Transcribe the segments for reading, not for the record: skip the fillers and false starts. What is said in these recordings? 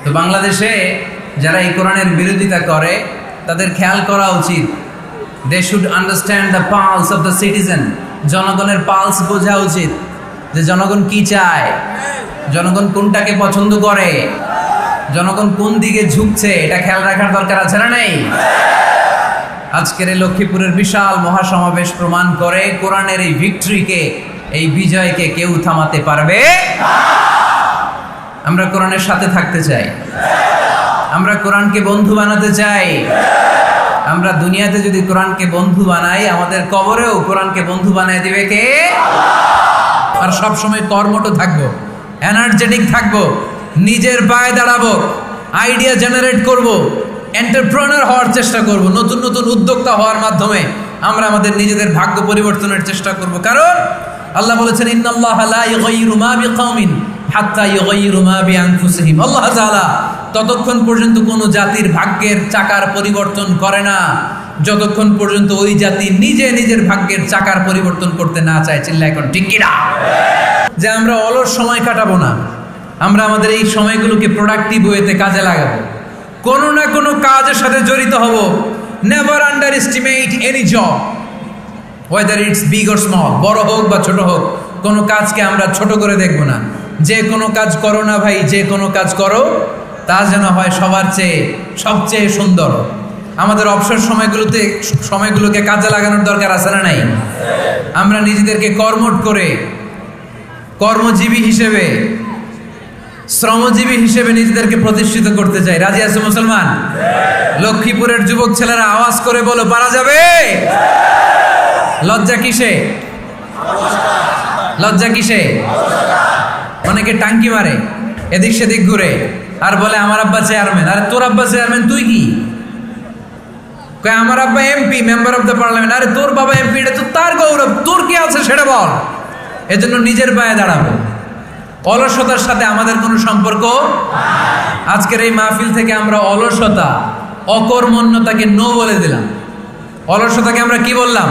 তো বাংলাদেশে যারা এই কোরআনের বিরোধিতা করে তাদের খেয়াল করা উচিত, they should understand the pulse of the citizen. জনগণের পালস বোঝা উচিত, যে জনগণ কি চায়, জনগণ কোনটাকে পছন্দ করে, জনগণ কোন দিকে ঝুঁকছে, এটা খেয়াল রাখার দরকার আছে না নেই? আজকের এই লক্ষ্মীপুরের বিশাল মহাসমাবেশ প্রমাণ করে কোরআনের এই ভিক্টরিকে, এই বিজয়কে কেউ থামাতে পারবে। আমরা কোরআনের সাথে থাকতে চাই, আমরা কোরআনকে বন্ধু বানাতে চাই। আমরা দুনিয়াতে যদি কোরআনকে বন্ধু বানাই, আমাদের কবরেও কোরআনকে বন্ধু বানায় দিবে কে? আর সব সময় কর্মঠ থাকবো, এনার্জেটিক থাকবো, নিজের পায়ে দাঁড়াবো, আইডিয়া জেনারেট করব, এন্টারপ্রেনার হওয়ার চেষ্টা করব, নতুন নতুন উদ্যোক্তা হওয়ার মাধ্যমে আমরা আমাদের নিজেদের ভাগ্য পরিবর্তনের চেষ্টা করব। কারণ আল্লাহ বলেছেন, ইন্নাল্লাহা লা ইউগাইয়িরু মা বিকাওমিন হাত্তা ইউগাইয়িরু মা বিআনফুসিহিম। আল্লাহ তাআলা ততক্ষণ পর্যন্ত কোনো জাতির ভাগ্যের চাকার পরিবর্তন করে না যতক্ষণ পর্যন্ত ওই জাতি নিজে নিজের ভাগ্যের চাকার পরিবর্তন করতে না চায়। চিল্লা এখন ঠিক কিনা? যে আমরা অলস সময় কাটাবো না, আমরা আমাদের এই সময়গুলোকে প্রোডাক্টিভ ওয়েতে কাজে লাগাবো, কোনো না কোনো কাজের সাথে জড়িত হব। Never under estimate any job, whether it's big or small, বড় হোক বা ছোট হোক, কোনো কাজকে আমরা ছোট করে দেখব না। যে কোনো কাজ করো না ভাই, যে কোনো কাজ করো তা যেন হয় সবার চেয়ে সবচেয়ে সুন্দর। আমাদের অবসর সময়গুলোকে কাজে লাগানোর দরকার আছে না নাই? আমরা নিজেদেরকে কর্মঠ করে, কর্মজীবী হিসেবে, শ্রমজীবী হিসেবে নিজেদেরকে প্রতিষ্ঠিত করতে চাই। রাজি আছে মুসলমান? লক্ষ্মীপুরের যুবক ছেলেরা আওয়াজ করে বলো, পারা যাবে? লজ্জা কিসে? লজ্জা কিসে? অনেকে টাঙ্কি মারে, এদিক সেদিক ঘুরে, আর বলে আমার আব্বা চেয়ারম্যান। আরে তোর আব্বা চেয়ারম্যান, তুই কি? কয় আমার আব্বা MP, member of the parliament. আরে তোর বাবা এমপি, এটা তো তার গৌরব, তোর কি আছে সেটা বল। এজন্য নিজের পায়ে দাঁড়াবো। অলসতার সাথে আমাদের কোনো সম্পর্ক। আজকের এই মাহফিল থেকে আমরা অলসতা, অকর্মণ্যতাকে নো বলে দিলাম। অলসতাকে আমরা কি বললাম?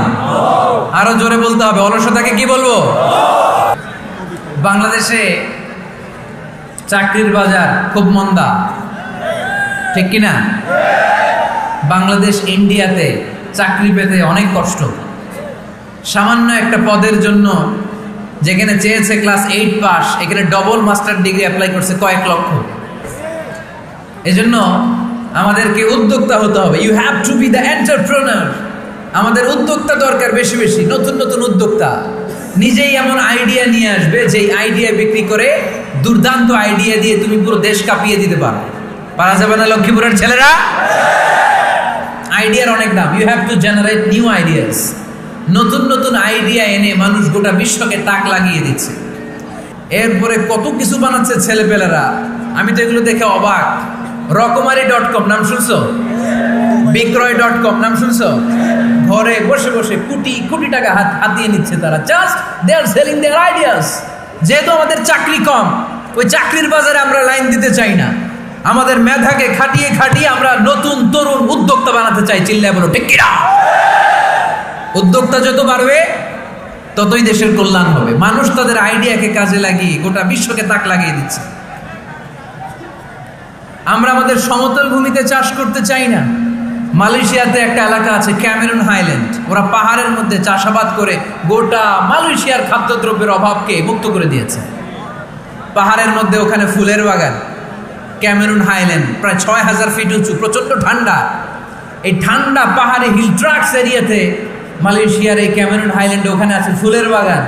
আরো জোরে বলতে হবে, অলসতাকে কি বলবো? বাংলাদেশে চাকরির বাজার খুব মন্দা, ঠিক কিনা? বাংলাদেশ ইন্ডিয়াতে চাকরি পেতে অনেক কষ্ট। সামান্য একটা পদের জন্য যেখানে চেয়েছে ক্লাস 8 পাস, এখানে ডবল মাস্টার ডিগ্রি অ্যাপ্লাই করছে কয়েক লক্ষ। এজন্য আমাদেরকে উদ্যোক্তা হতে হবে। You have to be the entrepreneur. আমাদের উদ্যোক্তা দরকার, বেশি বেশি নতুন নতুন উদ্যোক্তা। নিজেই এমন আইডিয়া নিয়ে আসবে, যেই আইডিয়া বিক্রি করে দুর্দান্ত আইডিয়া দিয়ে তুমি পুরো দেশ কাঁপিয়ে দিতে পারো। পারা যাবে না লক্ষ্মীপুরের ছেলেরা? আইডিয়ার অনেক দাম। You have to generate new ideas. নতুন নতুন আইডিয়া এনে মানুষ গোটা বিশ্বকে তাক লাগিয়ে দিচ্ছে। এরপরে কত কিছু বানাচ্ছে ছেলেপেলেরা, আমি তো এগুলো দেখে অবাক। রকমারি.com নাম শুনছো? বিক্রয়.com নাম শুনছো? ঘরে বসে বসে কোটি কোটি টাকা হাত দিয়ে নিচ্ছে তারা। Just they are selling their ideas. যেহেতু আমাদের চাকরি কম, ওই চাকরির বাজারে আমরা লাইন দিতে চাই না। আমাদের মেধাকে খাটিয়ে খাটিয়ে আমরা নতুন তরুণ উদ্যোক্তা বানাতে চাই। চিল্লায় বলো ঠিক কিনা? উদ্যোক্তা যত বাড়বে ততই দেশের কল্যাণ হবে। মানুষ তাদের আইডিয়াকে কাজে লাগিয়ে গোটা বিশ্বকে তাক লাগিয়ে দিচ্ছে। আমরা আমাদের সমতল ভূমিতে চাষ করতে চাই না। মালয়েশিয়াতে একটা এলাকা আছে ক্যামেরুন হাইল্যান্ড, ওরা পাহাড়ের মধ্যে চাষাবাদ করে গোটা মালয়েশিয়ার খাদ্যদ্রব্যের অভাবকে মুক্ত করে দিয়েছে। পাহাড়ের মধ্যে ওখানে ফুলের বাগান, ক্যামেরুন হাইল্যান্ড প্রায় 6000 ফিট উঁচু, প্রচন্ড ঠান্ডা। এই ঠান্ডা পাহাড়ে হিল ট্রাক্স এরিয়াতে মালয়েশিয়ার এই ক্যামেরুন হাইল্যান্ডে ওখানে আছে ফুলের বাগান,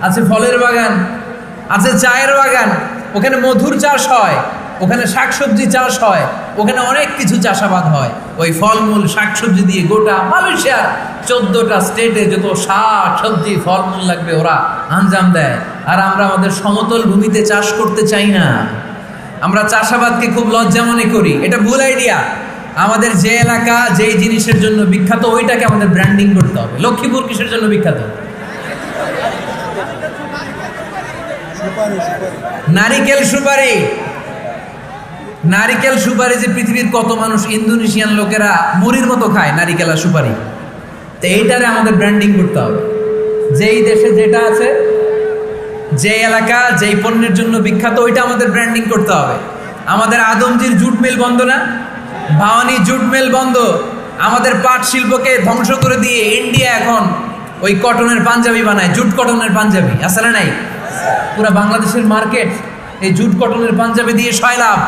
আছে ফলের বাগান, আছে চায়ের বাগান, ওখানে মধুর চাষ হয়, ওখানে শাকসবজি চাষ হয়, ওখানে অনেক কিছু চাষাবাদ হয়। ওই ফলমূল শাকসবজি দিয়ে গোটা মালয়েশিয়ার 14টা স্টেটে যত শাক সবজি ফলমূল লাগবে ওরা আঞ্জাম দেয়। আর আমরা আমাদের সমতল ভূমিতে চাষ করতে চাই না। আমরা চাষাবাদকে খুব লজ্জা মনে করি, এটা ভুল আইডিয়া। আমাদের যে এলাকা যেই জিনিসের জন্য বিখ্যাত ওইটাকে আমাদের ব্র্যান্ডিং করতে হবে। লক্ষ্মীপুর কিসের জন্য বিখ্যাত? নারিকেল সুপারি। নারিকেল সুপারি যে পৃথিবীর কত মানুষ, ইন্দোনেশিয়ান লোকেরা মুড়ির মতো খায় নারিকেল আর সুপারি। তো এইটারে আমাদের ব্র্যান্ডিং করতে হবে। যেই দেশে যেটা আছে, যে এলাকা যেই পণ্যের জন্য বিখ্যাত, ওইটা আমাদের ব্র্যান্ডিং করতে হবে। আমাদের আদমজির জুট মিল বন্ধ না, ভাওয়ানি জুট মিল বন্ধ, আমাদের পাট শিল্পকে ধ্বংস করে দিয়ে ইন্ডিয়া এখন ওই কটনের পাঞ্জাবি বানায়, জুট কটনের পাঞ্জাবি, আসলে নাই? পুরো বাংলাদেশের মার্কেট এই জুট কটনের পাঞ্জাবি দিয়ে সয়লাভ।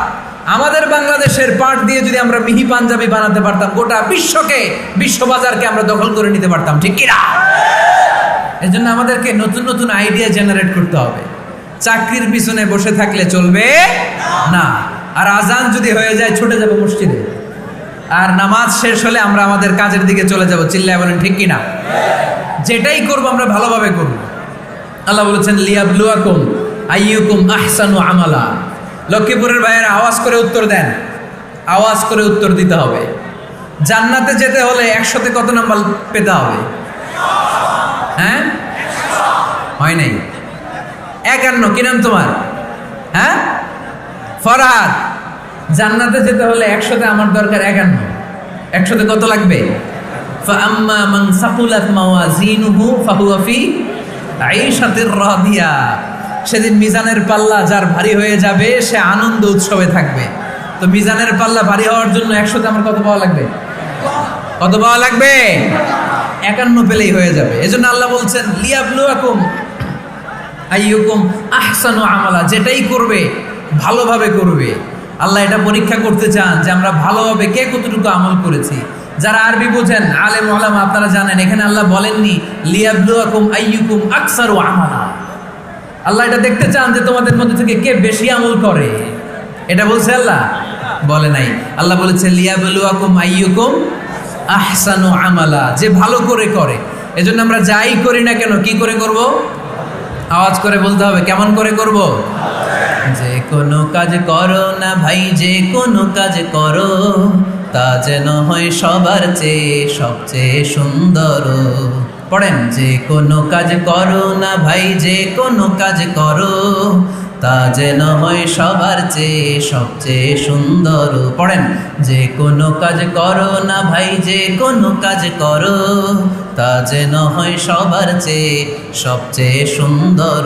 আমাদের বাংলাদেশের পাট দিয়ে যদি আমরা মিহি পাঞ্জাবি বানাতে পারতাম, গোটা বিশ্ব বাজারকে আমরা দখল করে নিতে পারতাম, ঠিক কিনা? এই জন্য আমাদেরকে নতুন নতুন আইডিয়া জেনারেট করতে হবে। চাকরির পিছনে বসে থাকলে চলবে না। আর আজান যদি হয়ে যায় ছুটে যাবো মসজিদে, আর নামাজ শেষ হলে আমরা আমাদের কাজের দিকে চলে যাব। চিল্লায় বলেন ঠিক কিনা? যেটাই করবো আমরা ভালোভাবে করব। আল্লাহ বলেছেন লিয়াবলুয়াকুম আইয়ুকুম আহসানু আমালা। লক্ষ্মীপুরের ভাইয়েরা আওয়াজ করে উত্তর দেন, আওয়াজ করে উত্তর দিতে হবে। জান্নাতে যেতে হলে 100তে কত নাম্বার পেতে হবে? হ্যাঁ, হয় নাই 51। কি নাম তোমার? হ্যাঁ, ফরহাদ। জান্নাতে যেতে হলে 100তে আমার দরকার 51। 100তে কত লাগবে? ফাআম্মা মান সাকুলাত মাওয়াজিনুহু ফাহুয়া ফি আইশাতির রাদিয়া। সেদিন মিজানের পাল্লা যার ভারী হয়ে যাবে সে আনন্দ উৎসবে থাকবে। তো মিজানের পাল্লা ভারী হওয়ার জন্য 100তে আমার কত পাওয়া লাগবে? কত পাওয়া লাগবে? 51 পেলেই হয়ে যাবে। এজন্য আল্লাহ বলছেন লিয়াবলুয়াকুম আইয়ুকুম আহসানু আমালা। যেটাই করবে ভালোভাবে করবে। আল্লাহ এটা পরীক্ষা করতে চান যে আমরা ভালোভাবে কে কতটুকু আমল করেছি। যারা আরবি বোঝেন আলেম ওলামা আপনারা জানেন, এখানে আল্লাহ বলেননি লিয়াবলুয়াকুম আইয়ুকুম আকসারু আমালা। আল্লাহ এটা দেখতে চান যে তোমাদের মধ্যে থেকে কে বেশি আমল করে। এটা বলছে আল্লাহ? বলে নাই। আল্লাহ বলেছে লিয়াবলুয়াকুম আইয়ুকুম আহসানু আমালা, যে ভালো করে করে। এজন্য আমরা যাই করি না কেন কি করে করব? আওয়াজ করে বলতে হবে। কেমন করে করব? যে কোনো কাজ করো না ভাই, যে কোনো কাজ করো তা যেন হয় সবার চেয়ে সবচেয়ে সুন্দর। পড়েন, যে কোনো কাজ করো না ভাই, যে কোনো কাজ করো তা যেন হয় সবার চেয়ে সবচেয়ে সুন্দর। পড়েন, যে কোনো কাজ করো না ভাই, যে কোনো কাজ করো তা যেন হয় সবার চেয়ে সবচেয়ে সুন্দর।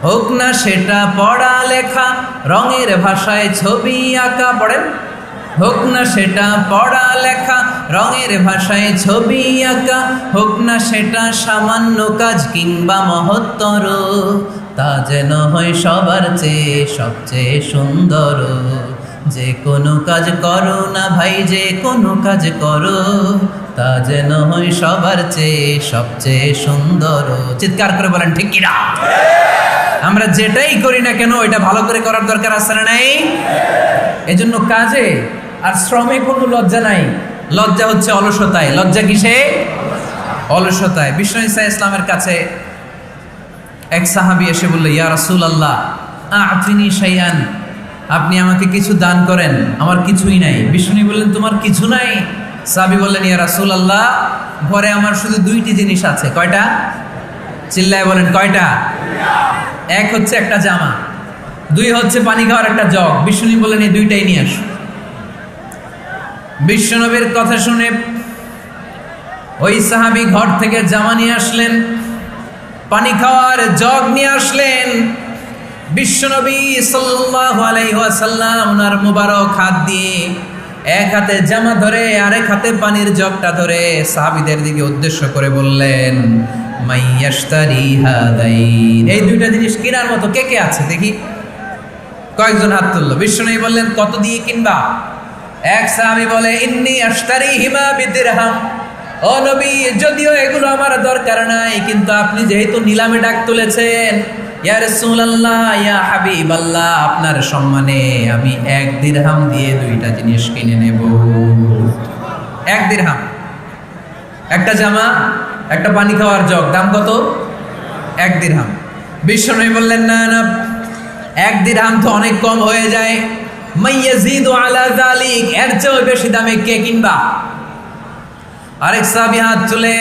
হোক না সেটা পড়া লেখা, রঙের ভাষায় ছবি আঁকা। পড়েন, হোক না সেটা পড়া লেখা, রঙের ভাষায় ছবি আঁকা। হোক না সেটা সামান্য কাজ কিংবা মহত্তর, তা যেন হয় সবার চেয়ে সবচেয়ে সুন্দর। যে কোনো কাজ করো না ভাই, যে কোনো কাজ করো তা যেন হয় সবার চেয়ে সবচেয়ে সুন্দর। চিৎকার করে বলেন ঠিক কিনা? আমরা যেটাই করি না কেন এটা ভালো করে করার দরকার আছে না নাই? এজন্য কাজে আর শ্রমে কোনো লজ্জা নাই। লজ্জা হচ্ছে অলসতায়। লজ্জা কিসে? অলসতায়। বিষ্ণু ইসা ইসলামের কাছে এক সাহাবী এসে বলল, ইয়া রাসূলুল্লাহ আ'তিনি শাইআন, আপনি আমাকে কিছু দান করেন, আমার কিছুই নাই। বিষ্ণু বললেন, তোমার কিছু নাই? সাহাবী বললেন, ইয়া রাসূলুল্লাহ ঘরে আমার শুধু 2টি জিনিস আছে। কয়টা? চিল্লায় বলেন কয়টা? এক হচ্ছে একটা জামা, 2 হচ্ছে পানি খাওয়ার একটা জগ। বিষ্ণু বললেন, এই 2টাই নিয়ে আসো। বিশ্বনবীর কথা শুনে ওই সাহাবী ঘর থেকে জামা নিয়ে আসলেন, পানি খাওয়ার জগ নিয়ে আসলেন। বিশ্বনবী সাল্লাল্লাহু আলাইহি ওয়াসাল্লাম ওনার মুবারক হাত দিয়ে এক হাতে জামা ধরে আরেক হাতে পানির জগটা ধরে সাহাবীদের দিকে উদ্দেশ্য করে বললেন, মাইয়াশতারি হাদাইন, এই 2টা জিনিস কেনার মতো কে কে আছে দেখি? কয়েকজন হাত তুললো। বিশ্বনবী বললেন, কত দিয়ে কিনবা? এক সাহাবী বলে, ইন্নী আশতারিহিমা বিদিরহাম। ও নবী, যদিও এগুলো আমার দরকার নাই, কিন্তু আপনি যেহেতু নিলামে ডাক তুলেছেন, ইয়া রাসূলুল্লাহ ইয়া হাবিবাল্লাহ, আপনার সম্মানে আমি 1 দিরহাম দিয়ে 2টা জিনিস কিনে নেব। 1 দিরহাম, একটা জামা, একটা পানি খাওয়ার জগ, দাম কত? 1 দিরহাম। বিশ্বনবী বললেন, না না, 1 দিরহাম তো অনেক কম হয়ে যায়। মাইয়াজিদু আলা যালিক, এর চেয়ে বেশি দামে কে কিনবা? আরেক সাহাবী হাত তুলে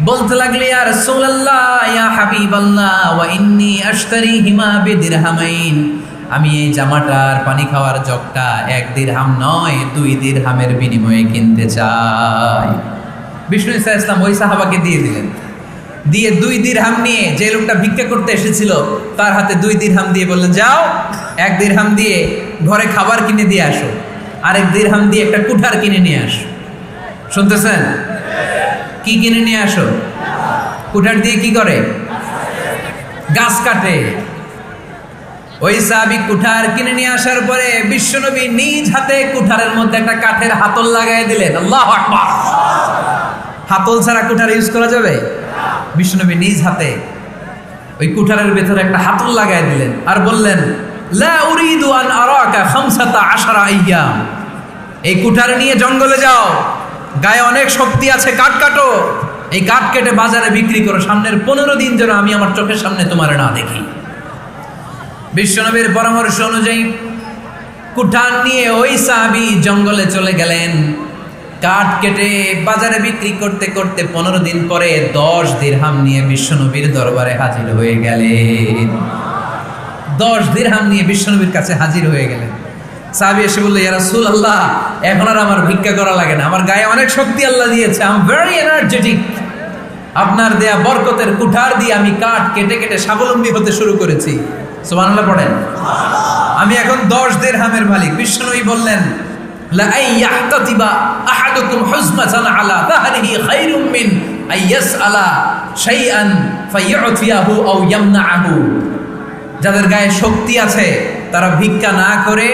বলতে লাগলে, ইয়া রাসূলুল্লাহ ইয়া হাবিবাল্লাহ ওয়া ইন্নী আশতারিহিমা বিদিরহামাইন, আমি এই জামাটার পানি খাওয়ার জগটা 1 দিরহাম নয় 2 দিরহামের বিনিময়ে কিনতে চাই। বিষ্ণু ইসা ইসলাম ওই সাহাবাকে দিয়ে দিলেন। দিয়ে 2 দিরহাম নিয়ে যে লোকটা ভিক্ষা করতে এসেছিল তার হাতে 2 দিরহাম দিয়ে বললেন, যাও 1 দিরহাম দিয়ে ঘরে খাবার কিনে দিয়ে আসো, আরেক দিরহাম দিয়ে একটা কুঠার কিনে নিয়ে আসো। শুনতেছেন? কি কিনে নিয়ে আসো? কুঠার দিয়ে কি করে? গাছ কাটে। ওই সাহাবী কুঠার কিনে নিয়ে আসার পরে বিশ্বনবী নিজ হাতে কুঠারের মধ্যে একটা কাঠের হাতল লাগাই দিলেন। আল্লাহু আকবার। হাতল ছাড়া কুঠার ইউজ করা যাবে? বিশ্বনবী নিজ হাতে ওই কুঠারের ভেতরে একটা হাতল লাগাই দিলেন আর বললেন, লা উরিদু আন আরাকা 15 আইয়াম। এই কুঠার নিয়ে জঙ্গলে যাও, গায়ে অনেক শক্তি আছে, কাঠ কাটো, এই কাঠ কেটে বাজারে বিক্রি করো, সামনের 15 দিন যেন আমি আমার চোখের সামনে তোমার না দেখি। বিশ্বনবীর পরামর্শ অনুযায়ী কুঠার নিয়ে ওই সাহাবী জঙ্গলে চলে গেলেন। কাঠ কেটে বাজারে বিক্রি করতে করতে 15 দিন পরে 10 দিরহাম নিয়ে বিশ্বনবীর দরবারে হাজির হয়ে গেলেন। 10 দিরহাম নিয়ে বিশ্বনবীর কাছে হাজির হয়ে গেলেন। সাহাবী এসে বলল, ইয়া রাসূলুল্লাহ, এখন আর আমার ভিক্ষা করা লাগে না, আমার গায়ে অনেক শক্তি আল্লাহ দিয়েছে, আই এম ভেরি এনার্জেটিক। আপনার দেয়া বরকতের কুঠার দিয়ে আমি কাঠ কেটে কেটে স্বাবলম্বী হতে শুরু করেছি। সুবহানাল্লাহ পড়েন। আমি এখন 10 দিরহামের মালিক। বিশ্বনবী বললেন, লা আইয়াহতাতিবা আহাদুকুম হুজমাতান আলা যাহরিহি খায়রুম মিন আইয়াসআলা শাইআন ফায়ু'তিয়াহু আও ইয়ামনাহু। যাদের গায়ে শক্তি আছে তারা ভিক্ষা না করে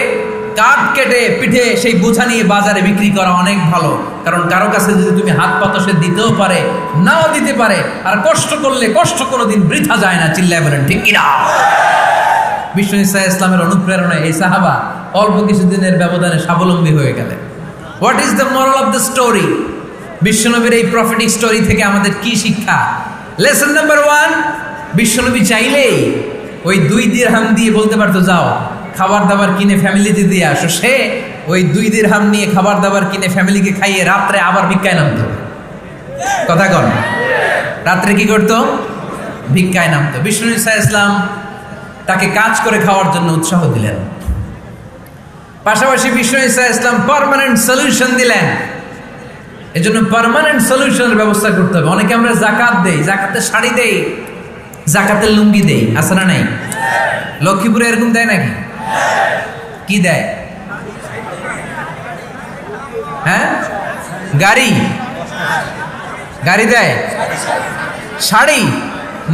কাঠ কেটে পিঠে সেই বোঝা নিয়ে বাজারে বিক্রি করা অনেক ভালো। কারণ কারো কাছে যদি তুমি হাত পাতো, সে দিতেও পারে, নাও দিতে পারে। আর কষ্ট করলে কষ্ট কোনোদিন বৃথা যায় না। চিল্লায় বলেন ঠিক কিনা? বিষ্ণু ঈসা ইসলামের অনুপ্রেরণায় এই সাহাবা অল্প কিছুদিনের ব্যবধানে স্বাবলম্বী হয়ে গেলেন। What is the moral of the story? বিশ্বনবীর এই প্রফেটিক স্টোরি থেকে আমাদের কি শিক্ষা? লেসন নাম্বার 1, বিশ্বনবী চাইলেই ওই 2 দিরহাম দিয়ে বলতে পারতো, যাও খাবার দাবার কিনে ফ্যামিলিতে দিয়ে আসো। সে ওই 2 দিরহাম নিয়ে খাবার দাবার কিনে ফ্যামিলিকে খাইয়ে রাত্রে আবার ভিক্ষায় নামতো। কথা কন? রাত্রে কি করতো? ভিক্ষায় নামতো। বিষ্ণু ঈসা ইসলাম তাকে কাজ করে খাওয়ার জন্য উৎসাহ দিলেন। পাশাপাশি বিষ্ণু ঈসা ইসলাম পার্মানেন্ট সলিউশন দিলেন। এজন্য পার্মানেন্ট সলিউশনের ব্যবস্থা করতে হবে। অনেকে আমরা যাকাত দেই, যাকাতের শাড়ি দেই, যাকাতের লুঙ্গি দেই, আছে না নাই? লক্ষ্মীপুরে এরকম দেয় নাকি? কি দেয়? হ্যাঁ, গাড়ি গাড়ি দেয়, শাড়ি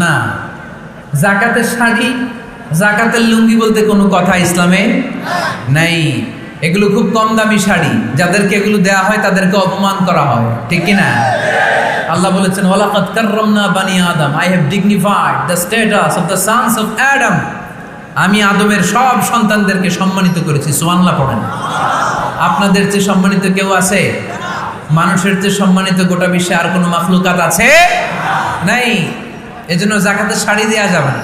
না। যাকাতের শাড়ি, যাকাতের লুঙ্গি বলতে কোনো কথা ইসলামে নাই। এগুলো খুব কম দামি শাড়ি, যাদেরকে এগুলো দেয়া হয় তাদেরকে অপমান করা হয়, ঠিক কি না? আল্লাহ বলেছেন, ওয়ালাকাদ কাররামনা বানি আদম, I have dignified the status of the sons of Adam. আমি আদমের সব সন্তানদেরকে সম্মানিত করেছি। সুবহানাল্লাহ পড়েন। আপনাদের চেয়ে সম্মানিত কেউ আছে? মানুষের চেয়ে সম্মানিত গোটা বিশ্বে আর কোনো মাখলুকাত আছে? নাই। এজন্য যাকাতের শাড়ি দেয়া যাবে না,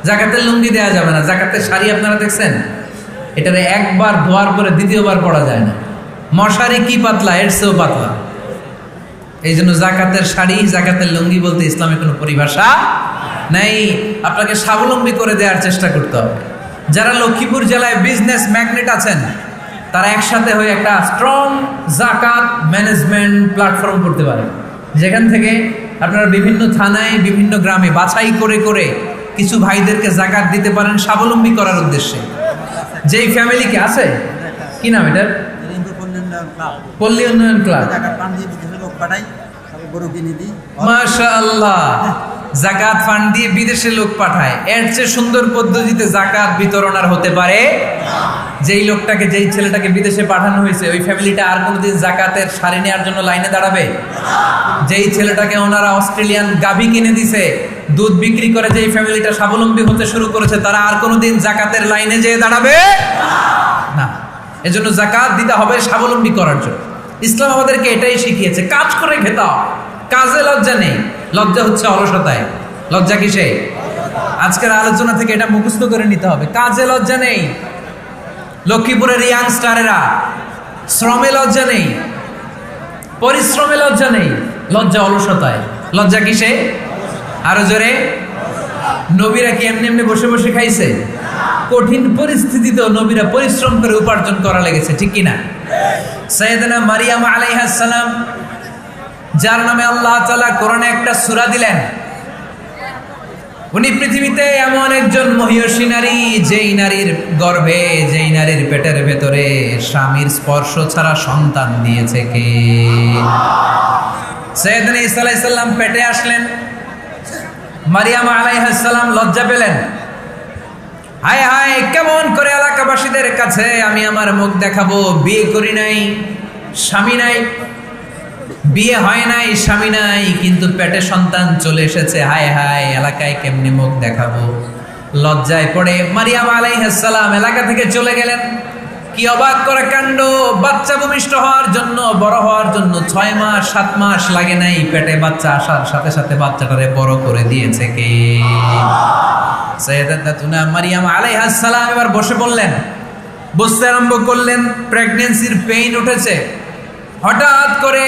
যাকাতের লুঙ্গি দেয়া যাবে না। যাকাতের শাড়ি আপনারা দেখছেন, এটারে একবার ধোয়ার পরে দ্বিতীয়বার পরা যায় না। মশারি কি পাতলা, এর চেয়েও পাতলা। এই জন্য যাকাতের শাড়ি, যাকাতের লুঙ্গি বলতে ইসলামে কোনো পরিভাষা নাই। আপনাকে স্বাবলম্বী করে দেওয়ার চেষ্টা করতে হবে। যারা লক্ষ্মীপুর জেলায় বিজনেস ম্যাগনেট আছেন, তারা একসাথে হয়ে একটা স্ট্রং যাকাত ম্যানেজমেন্ট প্ল্যাটফর্ম করতে পারে, যেখান থেকে আপনারা বিভিন্ন থানায়, বিভিন্ন গ্রামে বাছাই করে করে কিছু ভাইদেরকে যাকাত দিতে পারেন স্বাবলম্বী করার উদ্দেশ্যে। যেই ফ্যামিলিকে আছে, কি নাম এটার? পল্লী উন্নয়ন ক্লাব। মাশাআল্লাহ, যাকাত ফান্ড দিয়ে বিদেশে লোক পাঠায়। এর চেয়ে সুন্দর পদ্ধতিতে যাকাত বিতরণ আর হতে পারে? যেই লোকটাকে, যেই ছেলেটাকে বিদেশে পাঠানো হয়েছে, ওই ফ্যামিলিটা আর কোনোদিন যাকাতের শাড়ি নেওয়ার জন্য লাইনে দাঁড়াবে? যেই ছেলেটাকে ওনারা অস্ট্রেলিয়ান গাভী কিনে দিছে, দুধ বিক্রি করে যেই ফ্যামিলিটা স্বাবলম্বী হতে শুরু করেছে, তারা আর কোনোদিন যাকাতের লাইনে যেয়ে দাঁড়াবে না। এজন্য যাকাত দিতে হবে স্বাবলম্বী করার জন্য। ইসলাম আমাদেরকে এটাই শিখিয়েছে, কাজ করে খেতে হবে। কাজে লজ্জা নেই, লজ্জা হচ্ছে অলসতায়। লজ্জা কিসে? আজকের আলোচনা থেকে এটা মুখস্থ করে নিতে হবে, কাজে লজ্জা নেই। লক্ষ্মীপুরের ইয়াংস্টারেরা শ্রমে লজ্জা নেই, পরিশ্রমে লজ্জা নেই, লজ্জা অলসতায়। লজ্জা কিসে? আরো জোরে। নবীরা কি এমনি এমনি বসে বসে খাইছে? কঠিন পরিস্থিতিতেও নবীরা পরিশ্রম করে উপার্জন করা লেগেছে, ঠিক কিনা? সাইয়েদনা মারিয়াম আলাইহিস সালাম, যার নামে আল্লাহ তাআলা কোরআনে একটা সূরা দিলেন, উনি পৃথিবীতে এমন একজন মহিয়সী নারী, যেই নারীর গর্ভে, যেই নারীর পেটের ভেতরে স্বামীর স্পর্শ ছাড়া সন্তান দিয়েছে কে? সাইয়েদনা ঈসা আলাইহিস সালাম পেটে আসলেন, মারিয়াম আলাইহিস সালাম লজ্জা পেলেন। হায় হায়, কেমন করে এলাকাবাসীদের কাছে আমি আমার মুখ দেখাবো? বিয়ে করি নাই, স্বামী নাই, বিয়ে হয় নাই, স্বামী নাই, কিন্তু পেটে সন্তান চলে এসেছে। হায় হায়, এলাকায় কেমনি মুখ দেখাবো? লজ্জায় পড়ে মারিয়াম আলাইহিস সালাম এলাকা থেকে চলে গেলেন। কি অবাক করা কাণ্ড! বাচ্চা ভূমিষ্ঠ হওয়ার জন্য, বড় হওয়ার জন্য 6 মাস 7 মাস লাগে নাই, পেটে বাচ্চা আসার সাথে সাথে বাচ্চাটারে বড় করে দিয়েছে কে? সাইয়েদাতুনা মারিয়াম আলাইহিস সালাম এবার বসে পড়লেন, বসতে আরম্ভ করলেন। প্রেগন্যান্সির পেইন উঠেছে। হঠাৎ করে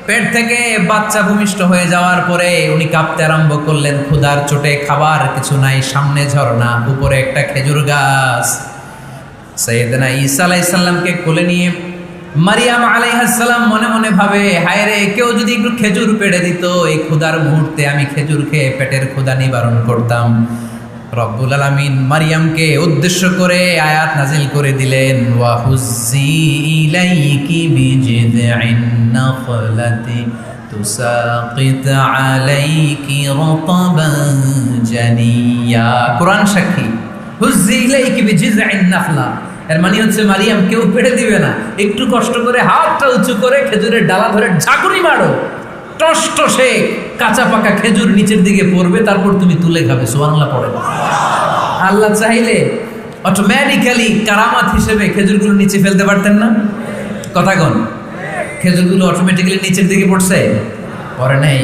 পেট থেকে বাচ্চা ভূমিষ্ঠ হয়ে যাওয়ার পরে উনি কাঁপতে আরম্ভ করলেন। ক্ষুধার চোটে খাবার কিছু নাই, সামনে ঝর্ণা, উপরে একটা খেজুর গাছ। সাইয়েদনা ঈসা আলাইহিস সালামকে কোলে নিয়ে মারিয়াম আলাইহিস সালাম মনে মনে ভাবে, হায় রে, কেউ যদি একটু খেজুর পেড়ে দিত, এই ক্ষুধার মুহূর্তে আমি খেজুর খেয়ে পেটের ক্ষুধা নিবারণ করতাম। রব্বুল আলামিন মারিয়ামকে উদ্দেশ্য করে আয়াত নাজিল করে দিলেন, ওয়া হুজ্জি ইলাইকি বিজিদঈন নাখলাতি তুসাকিত আলাইকি রাতাবান জানিয়া। কোরআন সাক্ষী, হুজ্জি ইলাইকি বিজিদঈন নাখলা, এর মানে হচ্ছে মারিয়াম, কেউ পেড়ে দিবে না, একটু কষ্ট করে হাতটা উঁচু করে খেজুরের ডালা ধরে ঝাঁকুনি মারো, টসটসে কাঁচা পাকা খেজুর নিচের দিকে পড়বে, তারপর তুমি তুলে খাবে। সুবহানাল্লাহ পড়ে। আল্লাহ চাইলে অটোমেটিক্যালি কারামাত হিসেবে খেজুরগুলো নিচে ফেলতে পারতেন না? কথা কোন? খেজুরগুলো অটোমেটিক্যালি নিচের দিকে পড়ছে? পড়ে নাই।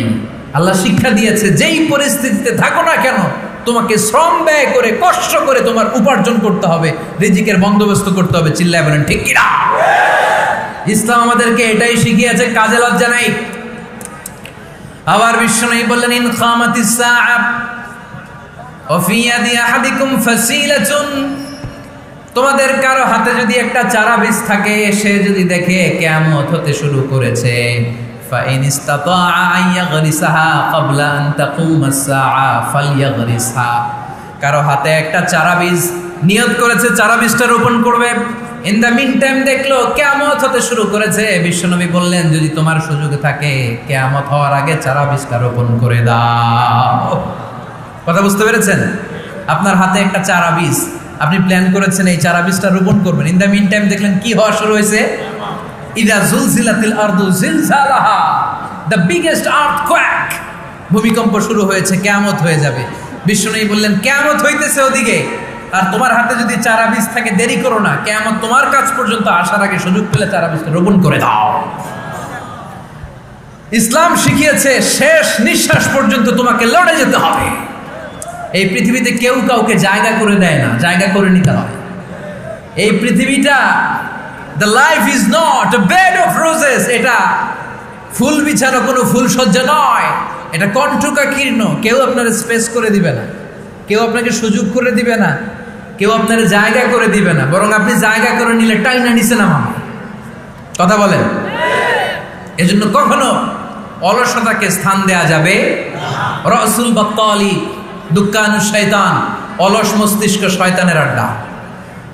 আল্লাহ শিক্ষা দিয়েছে, যেই পরিস্থিতিতে থাকো না কেন, তোমাকে শ্রম ব্যয় করে, কষ্ট করে তোমার উপার্জন করতে হবে, রিজিকের বন্দোবস্ত করতে হবে। চিল্লায় বলেন ঠিক কিনা? ইসলাম আমাদেরকে এটাই শিখিয়েছে, কাজে লজ্জা নাই। আবার বিশ্বনবী বললেন, ইন কামাতিস সাআ ওয়া ফি ইয়াদি আহাদিকুম ফাসিলাতুন, তোমাদের কারো হাতে যদি একটা চারা বীজ থাকে, সে যদি দেখে কিয়ামত হতে শুরু করেছে, ফাইন ইসতাতাআ আন ইয়াগরিসাহা ক্বাবলা আন তাকুমাস সাআ ফালইয়াগরিসহা, কারো হাতে একটা চারা বীজ নিয়ত করেছে, চারা বীজটা রোপণ করবে, ইন দ্য মিন টাইম দেখলো কিয়ামত হতে শুরু করেছে, বিশ্বনবী বললেন, যদি তোমার সুযোগ থাকে কিয়ামত হওয়ার আগে চারা বীজটা রোপণ করে দাও। কথা বুঝতে পেরেছেন? আপনার হাতে একটা চারা বীজ, আপনি প্ল্যান করেছেন এই চারা বীজটা রোপণ করবেন, ইন দ্য মিন টাইম দেখলেন কি হওয়া শুরু হয়েছে? ইযা জুলজিলাতিল আরদু জিলজালাহা, দ্য বিগেস্ট আর্থকোয়েক, ভূমিকম্প শুরু হয়েছে, কিয়ামত হয়ে যাবে। বিশ্বনবী বললেন, কিয়ামত হইতেছে ওদিকে, আর তোমার হাতে যদি চারা বীজ থাকে, দেরি করো না, কিয়ামত তোমার কাছ পর্যন্ত আসার আগে সুযোগ পেলে চারা বীজটা রোপণ করে দাও। ইসলাম শিখিয়েছে শেষ নিঃশ্বাস পর্যন্ত তোমাকে লড়ে যেতে হবে। এই পৃথিবীতে কেউ কাউকে জায়গা করে দেয় না, জায়গা করে নিতে হয়। এই পৃথিবীটা, the life is not a bed of roses, এটা ফুল বিছানো কোনো ফুল সজ্জা নয়, এটা কণ্টকাকীর্ণ। কেউ আপনার স্পেস করে দিবে না, কেউ আপনাকে সুযোগ করে দিবে না, কেউ আপনার জায়গা করে দিবে না, বরং আপনি জায়গা করে নিলে টাইনা নিচে নামাবে। কথা বলেন? এজন্য কখনো অলসতাকে স্থান দেয়া যাবে না। রাসূল বাত্তালি, দুক্কানু শয়তান, অলস মস্তিষ্ক শয়তানের আড্ডা।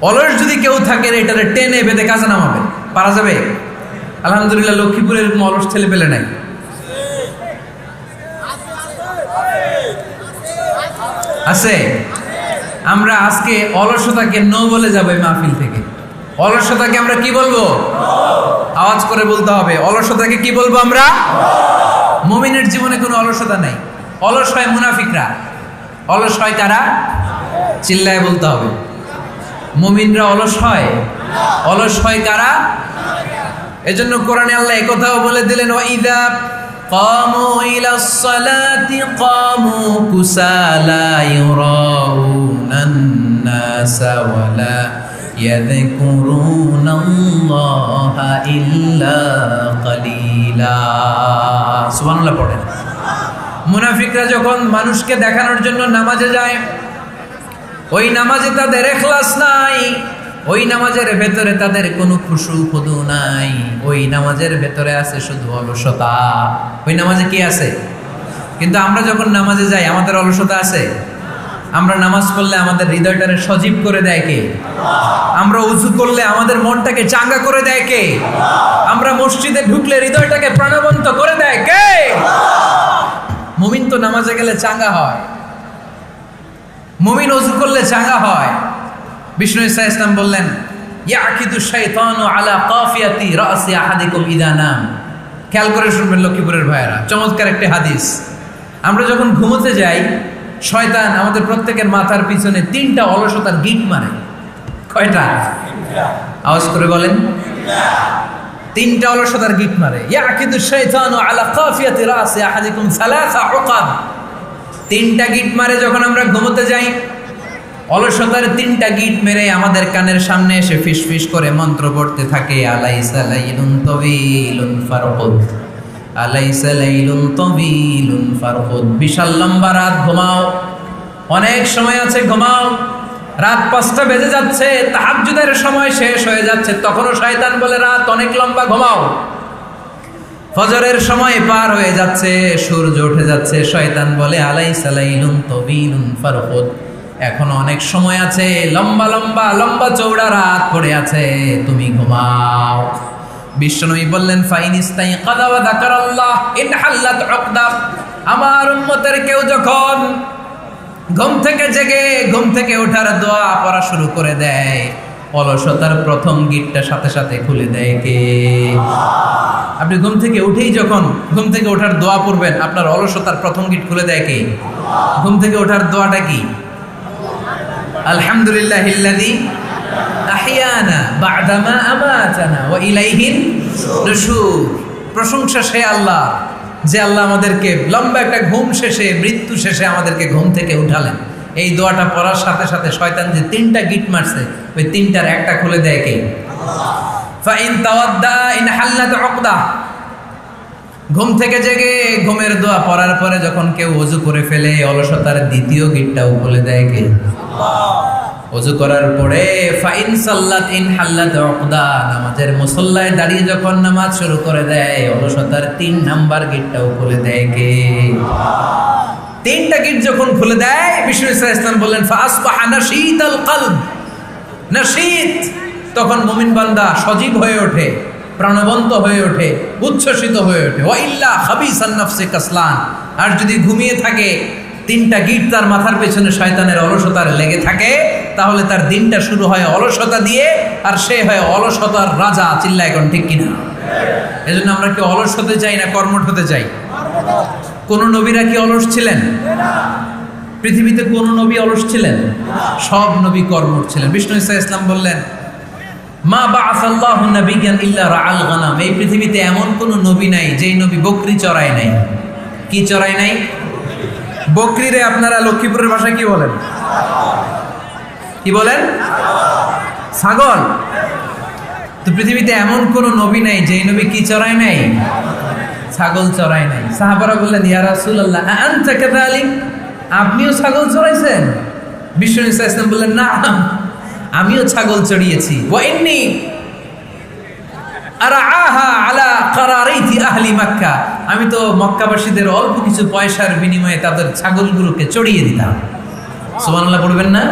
অলস যদি কেউ থাকে, এটারে টেনে বেঁধে কাজে নামাবে, পারা যাবে? আলহামদুলিল্লাহ, লক্ষ্মীপুরের এরকম অলস ছেলে পেলে নাই। আছে? আমরা আজকে অলসতাকে নো বলে যাবো এই মাহফিল থেকে। অলসতাকে আমরা কি বলবো? আওয়াজ করে বলতে হবে, অলসতাকে কি বলবো আমরা? মুমিনের জীবনে কোনো অলসতা নাই। অলস হয় মুনাফিকরা। অলস হয় কারা? চিল্লায় বলতে হবে। মুমিনরা অলস হয়? অলস হয় কারা? এজন্য কোরআনে আল্লাহ একথাও বলে দিলেন, ওয়াইদা কামু ইলাস সালাতি কামু কুসালা ইউরাউনান নাসা ওয়ালা ইয়াযকুরুনাল্লাহা ইল্লা কালিলা। সুবহানাল্লাহ পড়েন। মুনাফিকরা যখন মানুষকে দেখানোর জন্য নামাজে যায়, ওই নামাজে তাদের ইখলাস নাই, ওই নামাজের ভেতরে তাদের কোনো খুশু খুদু নাই, ওই নামাজের ভেতরে আছে শুধু অলসতা। ওই নামাজে কি আছে? কিন্তু আমরা যখন নামাজে যাই আমাদের অলসতা আছে? আমরা নামাজ পড়লে আমাদের হৃদয়টারে সজীব করে দেয় কে? আমরা উযু করলে আমাদের মনটাকে চাঙ্গা করে দেয় কে? আমরা মসজিদে ঢুকলে হৃদয়টাকে প্রাণবন্ত করে দেয় কে? মুমিন তো নামাজে গেলে চাঙ্গা হয়, মুমিন উযু করলে চাঙ্গা হয়। বিষ্ণু ঈসা ইসলাম বললেন, ইয়াকিদু শাইতানু আলা কাফিয়াতি রাসি আহাদিকুম ইদা নাম। খেয়াল করে শুনবেন লক্ষ্মীপুরের ভাইয়েরা, চমৎকার একটি হাদিস। আমরা যখন ঘুমোতে যাই, শয়তান আমাদের প্রত্যেকের মাথার পিছনে 3টা অলসতার গিট মারে। কয়টা? আওয়াজ করে বলেন। 3টা অলসতার গিট মারে। ইয়াকিদু শাইতানু আলা কাফিয়াতি রাসি আহাদিকুম সালাসা উকাব। 3টা গিট মারে যখন আমরা ঘুমোতে যাই। অলসতার 3টা গিট মেরে আমাদের কানের সামনে এসে ফিস ফিস করে মন্ত্র পড়তে থাকে, আলাইসা লাইলুন তাওয়িলুন ফারকুদ, আলাইসা লাইলুন তাওয়িলুন ফারকুদ। বিশাল লম্বা রাত, ঘুমাও। অনেক সময় আছে, ঘুমাও। রাত 5টা বেজে যাচ্ছে, তাহাজ্জুদের সময় শেষ হয়ে যাচ্ছে, তখনও শয়তান বলে রাত অনেক লম্বা, ঘুমাও। ফজরের সময় পার হয়ে যাচ্ছে, সূর্য উঠে যাচ্ছে, শয়তান বলে আলাইসা লাইলুন তাওয়িলুন ফারকুদ, এখনো অনেক সময় আছে, লম্বা লম্বা লম্বা চৌড়া রাত পড়ে আছে, তুমি ঘুমাও। বিশ্বনবী বললেন, ফাইনিস্তাইকাযা ওয়া যাকারাল্লাহ ইনহাল্লাত উকদা। আমার উম্মতের কেউ যখন ঘুম থেকে জেগে ঘুম থেকে ওঠার দোয়া পড়া শুরু করে দেয়, অলসতার প্রথম গিটটা সাথে সাথে খুলে দেয় কে? আপনি ঘুম থেকে উঠেই যখন ঘুম থেকে ওঠার দোয়া পড়বেন, আপনার অলসতার প্রথম গিট খুলে দেয় কে? ঘুম থেকে ওঠার দোয়াটা কি? আলহামদুলিল্লাহিল্লাযী আহইয়ানা বা'দামা আমাতানা ওয়া ইলাইহিন নুশুর। প্রশংসা সে আল্লাহ, যে আল্লাহ আমাদেরকে লম্বা একটা ঘুম শেষে, মৃত্যু শেষে আমাদেরকে ঘুম থেকে উঠালেন। এই দোয়াটা পড়ার সাথে সাথে শয়তান যে 3টা গিট মারছে, ওই 3টার একটা খুলে দেয় কে? ফাইন তাওয়াদ্দা ইনহাল্লাত উকদা। ঘুম থেকে জেগে ঘুমের দোয়া পড়ার পরে যখন কেউ ওযু করে ফেলে, অলসতার দ্বিতীয় গিটটাও খুলে দেয় কে? ওযু করার পরে ফাইন সাল্লাত ইনহাল্লাত উকদা, নামাজের মুসল্লায় দাঁড়িয়ে যখন নামাজ শুরু করে দেয়, অলসতার 3 নাম্বার গিটটাও খুলে দেয় কে? 3টা গিট যখন খুলে দেয়, বিষ্ণু ঈসা ইসলাম বললেন, ফাসবাহা নাশীতাল কলব। নাশীত, তখন মুমিন বান্দা সজীব হয়ে ওঠে, প্রাণবন্ত হয়ে ওঠে, উচ্ছ্বসিত হয়ে ওঠে। ওয়া ইল্লা খাবিসান নাফসি কাসলান। আর যদি ঘুমিয়ে থাকে, 3টা গিট তার মাথার পেছনে শয়তানের অলসতার লেগে থাকে, তাহলে তার দিনটা শুরু হয় অলসতা দিয়ে, আর সে হয় অলসতার রাজা। চিল্লায় কোন ঠিক কিনা? এজন্য আমরা কি অলস হতে চাই না কর্মঠ হতে চাই? কোন নবীরা কি অলস ছিলেন? পৃথিবীতে কোন নবী অলস ছিলেন? সব নবী কর্মঠ ছিলেন। বিষ্ণু ঈসা ইসলাম বললেন, মা বাআসাল্লাহু নাবিয়্যান ইল্লা রাআল গানাম। এই পৃথিবীতে এমন কোন নবী নাই যেই নবী বকরি চড়ায় নাই। কি চড়ায় নাই? বকরিরে আপনারা লক্ষ্মীপুরের ভাষায় কি বলেন? কি বলেন? ছাগল। তো পৃথিবীতে এমন কোন নবী নাই যেই নবী কি চড়ায় নাই? ছাগল চড়ায় নাই। সাহাবারা বললেন, ইয়া রাসূলুল্লাহ আনতা কাযালিক, আপনিও ছাগল চড়াইছেন? বিষ্ণু ঈসা ইসলাম বললেন, না, আমিও ছাগল চড়িয়েছি। ওয়া ইন্নী আরআহা আলা কারারাইতি আহলি মক্কা, আমি তো মক্কাবাসীদের অল্প কিছু পয়সার বিনিময়ে তাদের ছাগলগুলোকে চড়িয়ে দিতাম। সুবহানাল্লাহ পড়বেন না?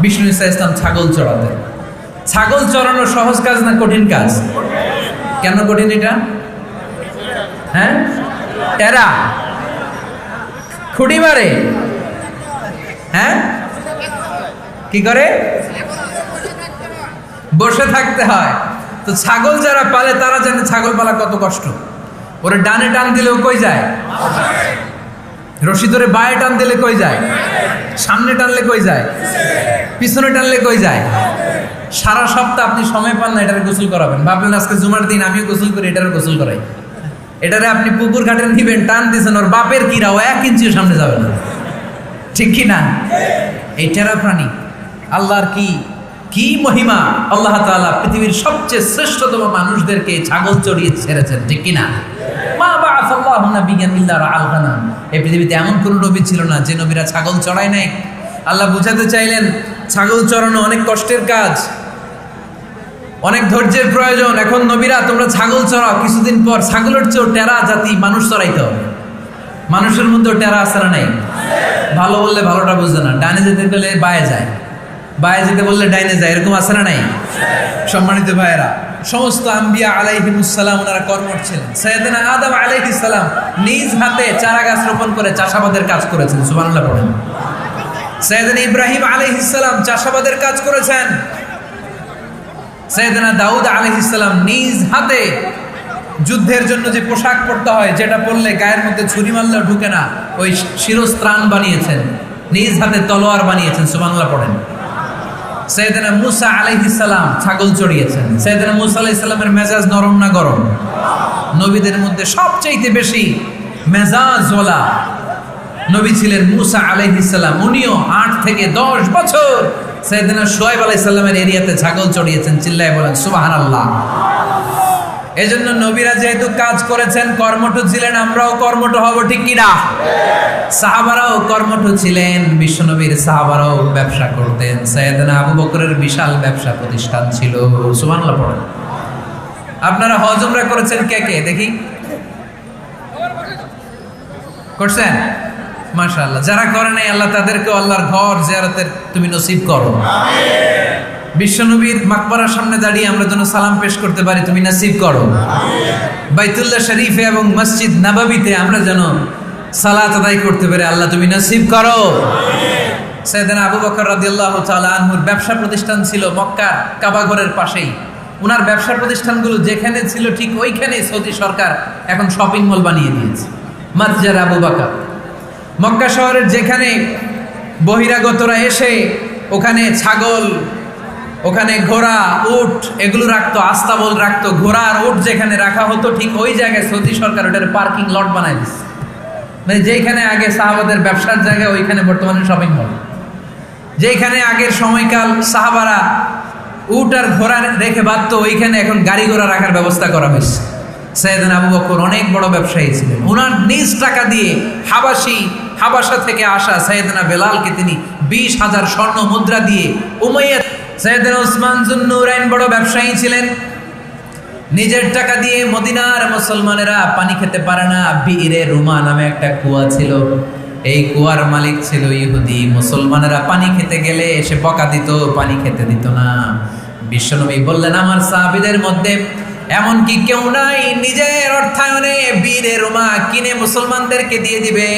বিষ্ণু ঈসা ইসলাম ছাগল চড়াতেন। ছাগল চড়ানো সহজ কাজ না কঠিন কাজ? কেন কঠিন এটা? হ্যাঁ, টেরা খুঁটি মারে। হ্যাঁ, কি করে? বসে থাকতে হয়। তো ছাগল যারা পালে তারা জানে ছাগল পালা কত কষ্ট। ওরে ডানে টান দিলেও কই যায়? রশি ধরে বায়ে টান দিলে কই যায়? সামনে টানলে কই যায়? পিছনে টানলে কই যায়? সারা সপ্তাহ আপনি সময় পান না এটারে গোসল করাবেন। ভাবলেন আজকে জুমার দিন আমিও গোসল করি, এটারে গোসল করাই। এটারে আপনি পুকুর ঘাটে নিবেন, টান দিয়েছেন, ওর বাপের কিরা, ও 1 ইঞ্চিও সামনে যাবে না। ঠিক কি না? এই টেরা প্রাণী আল্লাহর কি মহিমা! আল্লাহ তাআলা পৃথিবীর সবচেয়ে শ্রেষ্ঠতম মানুষদেরকে ছাগল চড়িয়ে ছেড়েছেন। ঠিক কি না? মা বাআসাল্লাহু নাবিয়্যান ইল্লা রাআল গানাম। এই পৃথিবীতে এমন কোন নবী ছিল না যে নবীরা ছাগল চড়ায় নাই। আল্লাহ বুঝাতে চাইলেন, ছাগল চড়ানো অনেক কষ্টের কাজ, অনেক ধৈর্যের প্রয়োজন। এখন নবীরা তোমরা ছাগল চড়াও, কিছুদিন পর ছাগলের চেয়েও টেরা জাতি মানুষ চড়াইতে হবে। মানুষের মধ্যে টেরা আছে না নাই? ভালো বললে ভালোটা বুঝে না, ডানে যেতে গেলে বায়ে যায়, বায়ে যেতে বললে ডাইনে যায়, এরকম আছে না নাই? সম্মানিত ভাইয়েরা, সমস্ত আম্বিয়া আলাইহিমুস সালাম ওনারা কর্মঠ ছিলেন। সাইয়েদনা আদম আলাইহিস সালাম নিজ হাতে চারা গাছ রোপণ করে চাষাবাদের কাজ করেছেন, সুবহানাল্লাহ পড়েন। সাইয়েদনা ইব্রাহিম আলাইহিস সালাম চাষাবাদের কাজ করেছেন। সাইয়েদনা দাউদ আলাইহিস সালাম নিজ হাতে যুদ্ধের জন্য যে পোশাক পরতে হয়, যেটা পরলে গায়ের মধ্যে ছুরি মারলেও ঢুকে না, ওই শিরস্ত্রাণ বানিয়েছেন, নিজ হাতে তলোয়ার বানিয়েছেন, সুবহানাল্লাহ পড়েন। সাইয়েদনা মুসা আলাইহিস সালাম ছাগল চড়িয়েছেন। সাইয়েদনা মুসা আলাইহিস সালামের মেজাজ নরম না গরম? নবীদের মধ্যে সবচেয়ে বেশি মেজাজওয়ালা নবী ছিলেন মুসা আলাইহিস সালাম। উনিও 8 থেকে 10 বছর সাইয়েদনা শুআয়ব আলাইহিস সালামের এরিয়াতে ছাগল চড়িয়েছেন। চিল্লায় বলেন সুবহানাল্লাহ। এজন্য নবীরা যেহেতু কাজ করেছেন, কর্মঠ ছিলেন, আমরাও কর্মঠ হব, ঠিক কি না? সাহাবারাও কর্মঠ ছিলেন, বিশ্বনবীর সাহাবারাও ব্যবসা করতেন। সাইয়েদনা আবু বকরের বিশাল ব্যবসা প্রতিষ্ঠান ছিল, সুবহানাল্লাহ পড়েন। আপনারা হজ উমরা করেছেন কে কে দেখি? করছেন? মাশাআল্লাহ। যারা করে নাই আল্লাহ তাদেরকে আল্লাহর ঘর জিয়ারতের তুমি নসিব করো, আমিন। বিশ্বনবীর মাকবারার সামনে দাঁড়িয়ে আমরা যেন সালাম পেশ করতে পারি, তুমি নসিব করো, আমিন। বাইতুল্লাহ শরীফে এবং মসজিদ নববীতে আমরা যেন সালাত আদায় করতে পারি, আল্লাহ তুমি নসিব করো, আমিন। সাইয়েদনা আবু বকর রাদিয়াল্লাহু তাআলা আনহুর ব্যবসা প্রতিষ্ঠান ছিল মক্কার কাবা ঘরের পাশেই। ওনার ব্যবসা প্রতিষ্ঠানগুলো যেখানে ছিল ঠিক ওইখানেই সৌদি সরকার এখন শপিং মল বানিয়ে দিয়েছে, মাতজার আবু বকর। মক্কা শহরের যেখানে বহিরাগতরা এসে ওখানে ছাগল, ওখানে ঘোড়া, উট এগুলো রাখতো, আস্তাবল রাখতো, ঘোড়া আর উট যেখানে রাখা হতো ঠিক ওই জায়গায় সৌদি সরকার ওটার পার্কিং লট বানাই দিচ্ছে। মানে যেখানে আগে সাহাবাদের ব্যবসার জায়গা, ওইখানে বর্তমানে শপিং মল। যেখানে আগের সময়কাল সাহাবারা উট আর ঘোড়া রেখে বাঁধতো, ওইখানে এখন গাড়ি ঘোড়া রাখার ব্যবস্থা করা হয়েছে। সাইয়েদনা আবু বকর অনেক বড় ব্যবসায়ী ছিলেন। ওনার নিজ টাকা দিয়ে হাবাসা থেকে আসা সাইয়েদনা বেলালকে তিনি 20,000 স্বর্ণ মুদ্রা দিয়ে উমাইয়া। সাইয়েদনা উসমান যুন্নুরাইন বড় ব্যবসায়ী ছিলেন। নিজের টাকা দিয়ে মদিনার মুসলমানেরা পানি খেতে পারে না, বীরে রুমা নামে একটা কুয়া ছিল, এই কুয়ার মালিক ছিল ইহুদি। মুসলমানেরা পানি খেতে গেলে এসে বকা দিত, পানি খেতে দিত না। বিশ্বনবী বললেন, আমার সাহাবীদের মধ্যে এমন কি কেউ নাই নিজের অর্থায়নে বীরে রুমা কিনে মুসলমানদেরকে দিয়ে দিবে?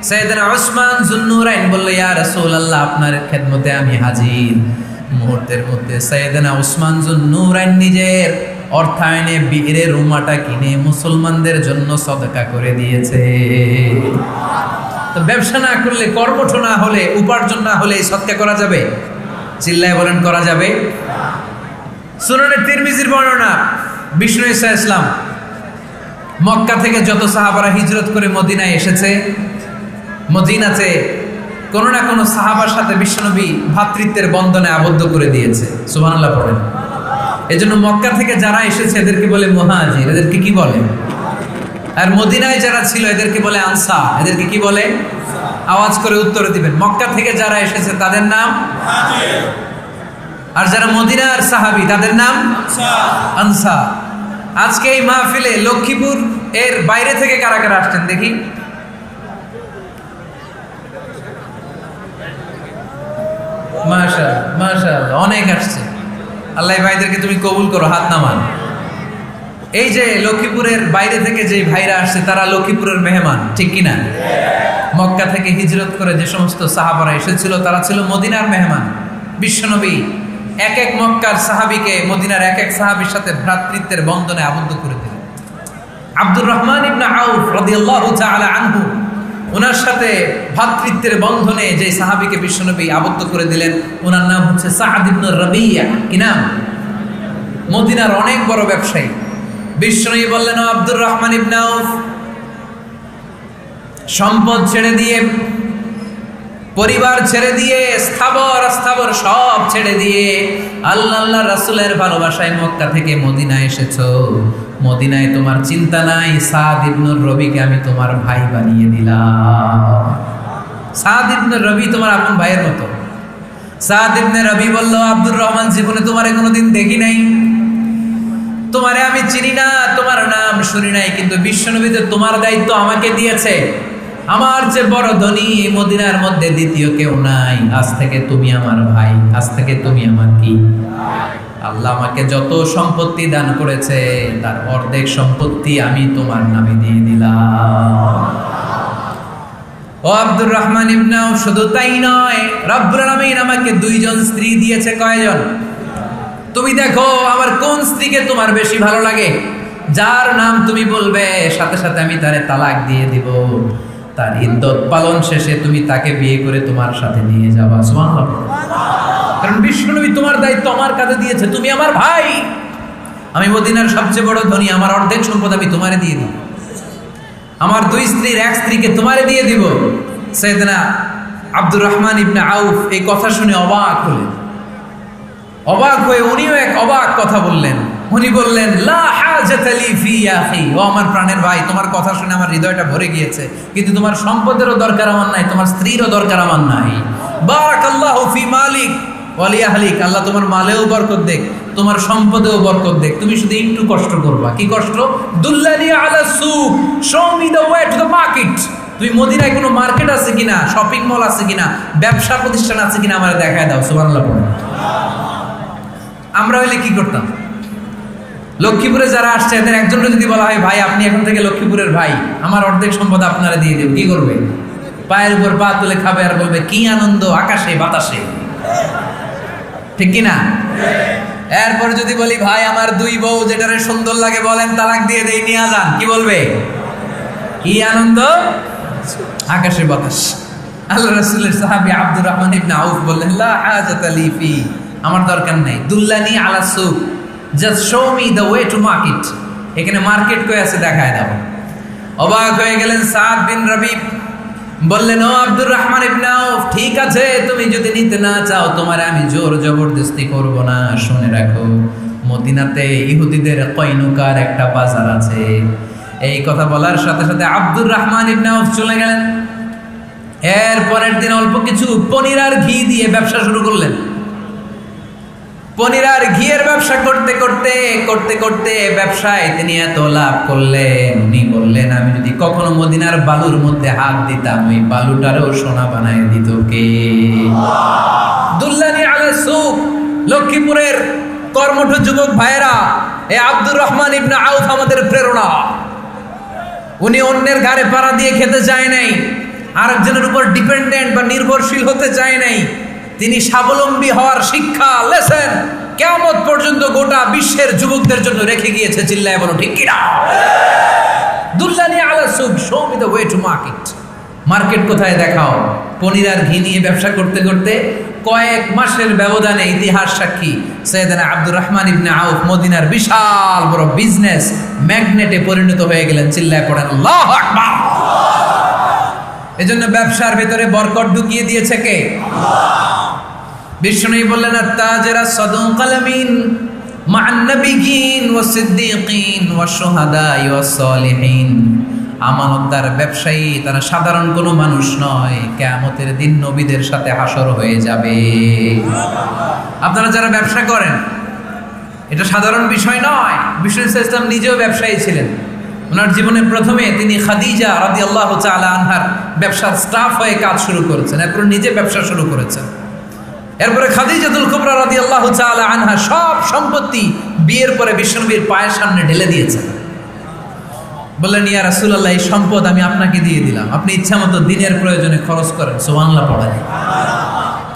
সাইয়েদনা উসমান যুন্নুরাইন বলল, ইয়া রাসূলুল্লাহ, আপনার খেদমতে আমি হাজির। মুহূর্তের মধ্যে সাইয়েদনা উসমান যুন্নুরাইন নিজের অর্থায়নে বীরে রুমাটা কিনে মুসলমানদের জন্য সদকা করে দিয়েছে। তো ব্যবসা না করলে, কর্মঠ না হলে, উপার্জন না হলে সদকা করা যাবে? চিল্লায় বলেন, করা যাবে? সুনানে তিরমিজির বর্ণনা, বিষ্ণু ঈসা ইসলাম মক্কা থেকে যত সাহাবারা হিজরত করে মদিনায় এসেছে, মদিনাতে কোনো না কোনো সাহাবার সাথে বিশ্বনবী ভ্রাতৃত্বের বন্ধনে আবদ্ধ করে দিয়েছে, সুবহানাল্লাহ পড়েন। এজন্য মক্কা থেকে যারা এসেছে এদেরকে বলে মুহাজির, এদেরকে কি বলে? আর মদিনায় যারা ছিল এদেরকে বলে আনসার, এদেরকে কি বলে? আওয়াজ করে উত্তর দিবেন। মক্কা থেকে যারা এসেছে তাদের নাম মুহাজির, আর যারা মদিনার সাহাবী তাদের নাম আনসার। আজকে এই মাহফিলে লক্ষ্মীপুর এর বাইরে থেকে কারা কারা আসছেন দেখি? মাশাআল্লাহ, মাশাআল্লাহ, অনেক আসছে। আল্লাহ ভাইদেরকে তুমি কবুল করো, হাত নামান। এই যে লক্ষ্মীপুরের বাইরে থেকে যে ভাইরা আসছে তারা লক্ষ্মীপুরের মেহমান, ঠিক কিনা? মক্কা থেকে হিজরত করে যে সমস্ত সাহাবারা এসেছিল তারা ছিল মদিনার মেহমান। বিশ্বনবী এক এক মক্কার সাহাবীকে মদিনার এক এক সাহাবীর সাথে ভ্রাতৃত্বের বন্ধনে আবদ্ধ করে দিলেন। আব্দুর রহমান ইবনে আউফ রাদিয়াল্লাহু তাআলা আনহু, ওনার সাথে ভ্রাতৃত্বের বন্ধনে যে সাহাবীকে বিশ্বনবী আবদ্ধ করে দিলেন, ওনার নাম হচ্ছে সাআদ ইবনে রাবিয়া। কি নাম? মদিনার অনেক বড় ব্যবসায়ী। বিশ্বনবী বললেন, আব্দুর রহমান ইবনে আউফ, সম্পদ ছেড়ে দিয়ে, পরিবার ছেড়ে দিয়ে, স্থাবর অস্থাবর সব ছেড়ে দিয়ে আল্লাহ রাসূলের ভালোবাসায় মক্কা থেকে মদিনায় এসেছো। মদিনায় তোমার চিন্তা নাই, সাদ ইবনে রবিকে আমি তোমার ভাই বানিয়ে দিলাম। সাদ ইবনে রবি তোমার আপন ভাইয়ের মতো। সাদ ইবনে রবি বলল, আব্দুর রহমান, জীবনে তোমারে কোনোদিন দেখি নাই, তোমারে আমি চিনি না, তোমার নাম শুনি নাই, কিন্তু বিশ্বনবী যে তোমার দায়িত্ব আমাকে দিয়েছে, আমার চেয়ে বড় ধনী মদিনার মধ্যে দ্বিতীয় কেউ নাই, আজ থেকে তুমি আমার ভাই, আজ থেকে তুমি আমার কি। আল্লাহ আমাকে যত সম্পত্তি দান করেছে তার অর্ধেক সম্পত্তি আমি তোমার নামে দিয়ে দিলাম। ও আব্দুর রহমান ইবনে আউফ, শুধু তাই নয়, রব্বুল আলামিন আমাকে দুইজন স্ত্রী দিয়েছে। কয়জন? তুমি দেখো আমার কোন স্ত্রীকে তোমার বেশি ভালো লাগে, যার নাম তুমি বলবে সাথে সাথে আমি তারে তালাক দিয়ে দিব, তার ইদ্দত পালন শেষে তুমি তাকে বিয়ে করে তোমার সাথে নিয়ে যাবা। সুবহানাল্লাহ। কারণ বিশ্বনবী তোমার দায়িত্ব আমার কাছে দিয়েছে, তুমি আমার ভাই, আমি মদিনার সবচেয়ে বড় ধনী, আমার অর্ধেক সম্পদ আমি তোমারে দিয়ে দিব, আমার দুই স্ত্রীর এক স্ত্রীকে তোমারে দিয়ে দিব। সাইয়েদনা আব্দুর রহমান ইবনে আউফ এই কথা শুনে অবাক হলেন। অবাক হয়ে উনিও এক অবাক কথা বললেন। উনি বললেন, লা হাজাতা লি ফি আখি, ও আমার প্রাণের ভাই, তোমার কথা শুনে আমার হৃদয়টা ভরে গিয়েছে, কিন্তু তোমার সম্পদেরও দরকার আমার নাই, তোমার স্ত্রীরও দরকার আমার নাই। বারাকাল্লাহু ফি মালিক ওয়া লি আহলিক, আল্লাহ তোমার মালেও বরকত দেখ, তোমার সম্পদেও বরকত দেখ, তুমি শুধু একটু কষ্ট করবা। কি কষ্ট? দুল্লানি আলা সুক, show me the way to the market. তুমি মদিনায় কোনো মার্কেট আছে কিনা, শপিং মল আছে কিনা, ব্যবসা প্রতিষ্ঠান আছে কিনা আমারে দেখায় দাও। সুবহানাল্লাহ। আমরা হইলে কি করতাম? লক্ষ্মীপুরে যারা আসছে এদের একজনকে যদি বলা হয়, ভাই আপনি এখন থেকে লক্ষ্মীপুরের ভাই, আমার অর্ধেক সম্পদ আপনারা দিয়ে দেব, কি করবে? পায়ের উপর পা তুলে খাবে আর বলবে কি আনন্দ আকাশে বাতাসে, ঠিক কিনা? এরপর যদি বলি, ভাই আমার দুই বউ যেটারে সুন্দর লাগে বলেন তালাক দিয়ে দেই, নিয়ে যান, কি বলবে? কি আনন্দ আকাশে বাতাস। আল্লাহ রাসূলের সাহাবী আব্দুর রহমান ইবনে আউফ বললেন, লা হাজাতা লি ফি, আমার দরকার নেই। দুল্লানি আলা সুক, just show me the way to market, এখানে মার্কেট কই আছে দেখায় দাও। অবাক হয়ে গেলেন সাদ বিন রাবিব, বললেন, ও আব্দুর রহমান ইবনে আউফ, ঠিক আছে তুমি যদি নিতে না চাও তোমার আমি জোর জবরদস্তি করব না। শুনে রাখো, মদিনাতে ইহুদিদের কয়নুকার একটা বাজার আছে। এই কথা বলার সাথে সাথে আব্দুর রহমান ইবনে আউফ চলে গেলেন। এর পরের দিন অল্প কিছু পনির আর ঘি দিয়ে ব্যবসা শুরু করলেন। পনির আর ঘিয়ের ব্যবসা করতে করতে করতে করতে ব্যবসায় তিনি এত লাভ করলেন, উনি বললেন, আমি যদি কখনো মদিনার বালুর মধ্যে হাত দিতাম ওই বালুটারও সোনা বানায় দিত কে? দুল্লানি আলা সুক, লক্ষ্মীপুরের কর্মঠ যুবক ভাইরা, এই আব্দুর রহমান ইবনে আউফ আমাদের প্রেরণা। উনি অন্যের ঘাড়ে পাড়া দিয়ে খেতে চায় নাই, আরেকজনের উপর ডিপেন্ডেন্ট বা নির্ভরশীল হতে চায় নাই। তিনি স্বাবলম্বী হওয়ার শিক্ষা, লেসেন কিয়ামত পর্যন্ত গোটা বিশ্বের যুবকদের জন্য রেখে গিয়েছে। চিল্লায় বলো ঠিক কিনা? দুল্লানি আলা সুক, show me the way to market. Market কোথায় দেখাও। পনির আর ঘি নিয়ে ব্যবসা করতে করতে কয়েক মাসের ব্যবধানে ইতিহাস সাক্ষী সাইয়েদনা আব্দুর রহমান ইবনে আউফ মদিনার বিশাল বড় বিজনেস ম্যাগনেটে পরিণত হয়ে গেলেন। চিল্লায় পড়েন আল্লাহু আকবার। এজন্য ব্যবসার ভেতরে বরকত ঢুকিয়ে দিয়েছে কে? বিষ্ণু বললেন, আত-তাজিরা সাদুকাল আমিন মা'আন নাবিয়্যিন ওয়াস সিদ্দীকিন ওয়াস শুহাদা ওয়াস সালিহিন। আমানতদার ব্যবসায়ী তারা সাধারণ কোনো মানুষ নয়, কিয়ামতের দিন নবীদের সাথে হাসর হয়ে যাবে। আপনারা যারা ব্যবসা করেন, এটা সাধারণ বিষয় নয়। বিষ্ণু ইসলাম নিজেও ব্যবসায়ী ছিলেন। ওনার জীবনের প্রথমে তিনি খাদিজা রাদিয়াল্লাহু তাআলা আনহার ব্যবসার স্টাফ হয়ে কাজ শুরু করেছেন, এরপর নিজে ব্যবসা শুরু করেছেন। এরপরে খাদিজাতুল কুবরা রাদিয়াল্লাহু তাআলা আনহা সব সম্পত্তি বিয়ের পরে বিশ্বনবীর পায়ের সামনে ঢেলে দিয়েছেন। বললেন, ইয়া রাসূলুল্লাহ, এই সম্পদ আমি আপনাকে দিয়ে দিলাম, আপনি ইচ্ছা মতো দিনের প্রয়োজনে খরচ করেন। সুবহানাল্লাহ পড়েন।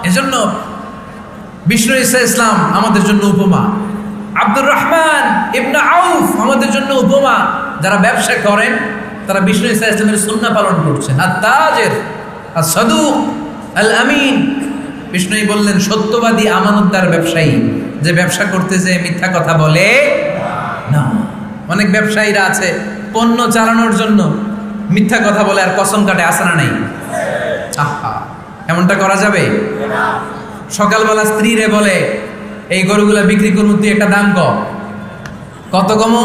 এজন্য বিষ্ণু ইসলাম আমাদের জন্য উপমা, আব্দুর রহমান ইবনে আউফ আমাদের জন্য উপমা। যারা ব্যবসা করেন তারা বিষ্ণু ইসলামের সুন্নাহ পালন করছেন। আত-তাজির আস-সাদুক আল-আমিন, বিষ্ণুই বললেন সত্যবাদী আমানতদার ব্যবসায়ী, যে ব্যবসা করতে যে মিথ্যা কথা বলে না। অনেক ব্যবসায়ীরা আছে পণ্য চালানোর জন্য মিথ্যা কথা বলে আর কসম কাটে, আছে না নাই? আহা, এমনটা করা যাবে? সকালবেলা স্ত্রীরে বলে, এই গরুগুলা বিক্রি করুন, তুই একটা দাম কত কমো?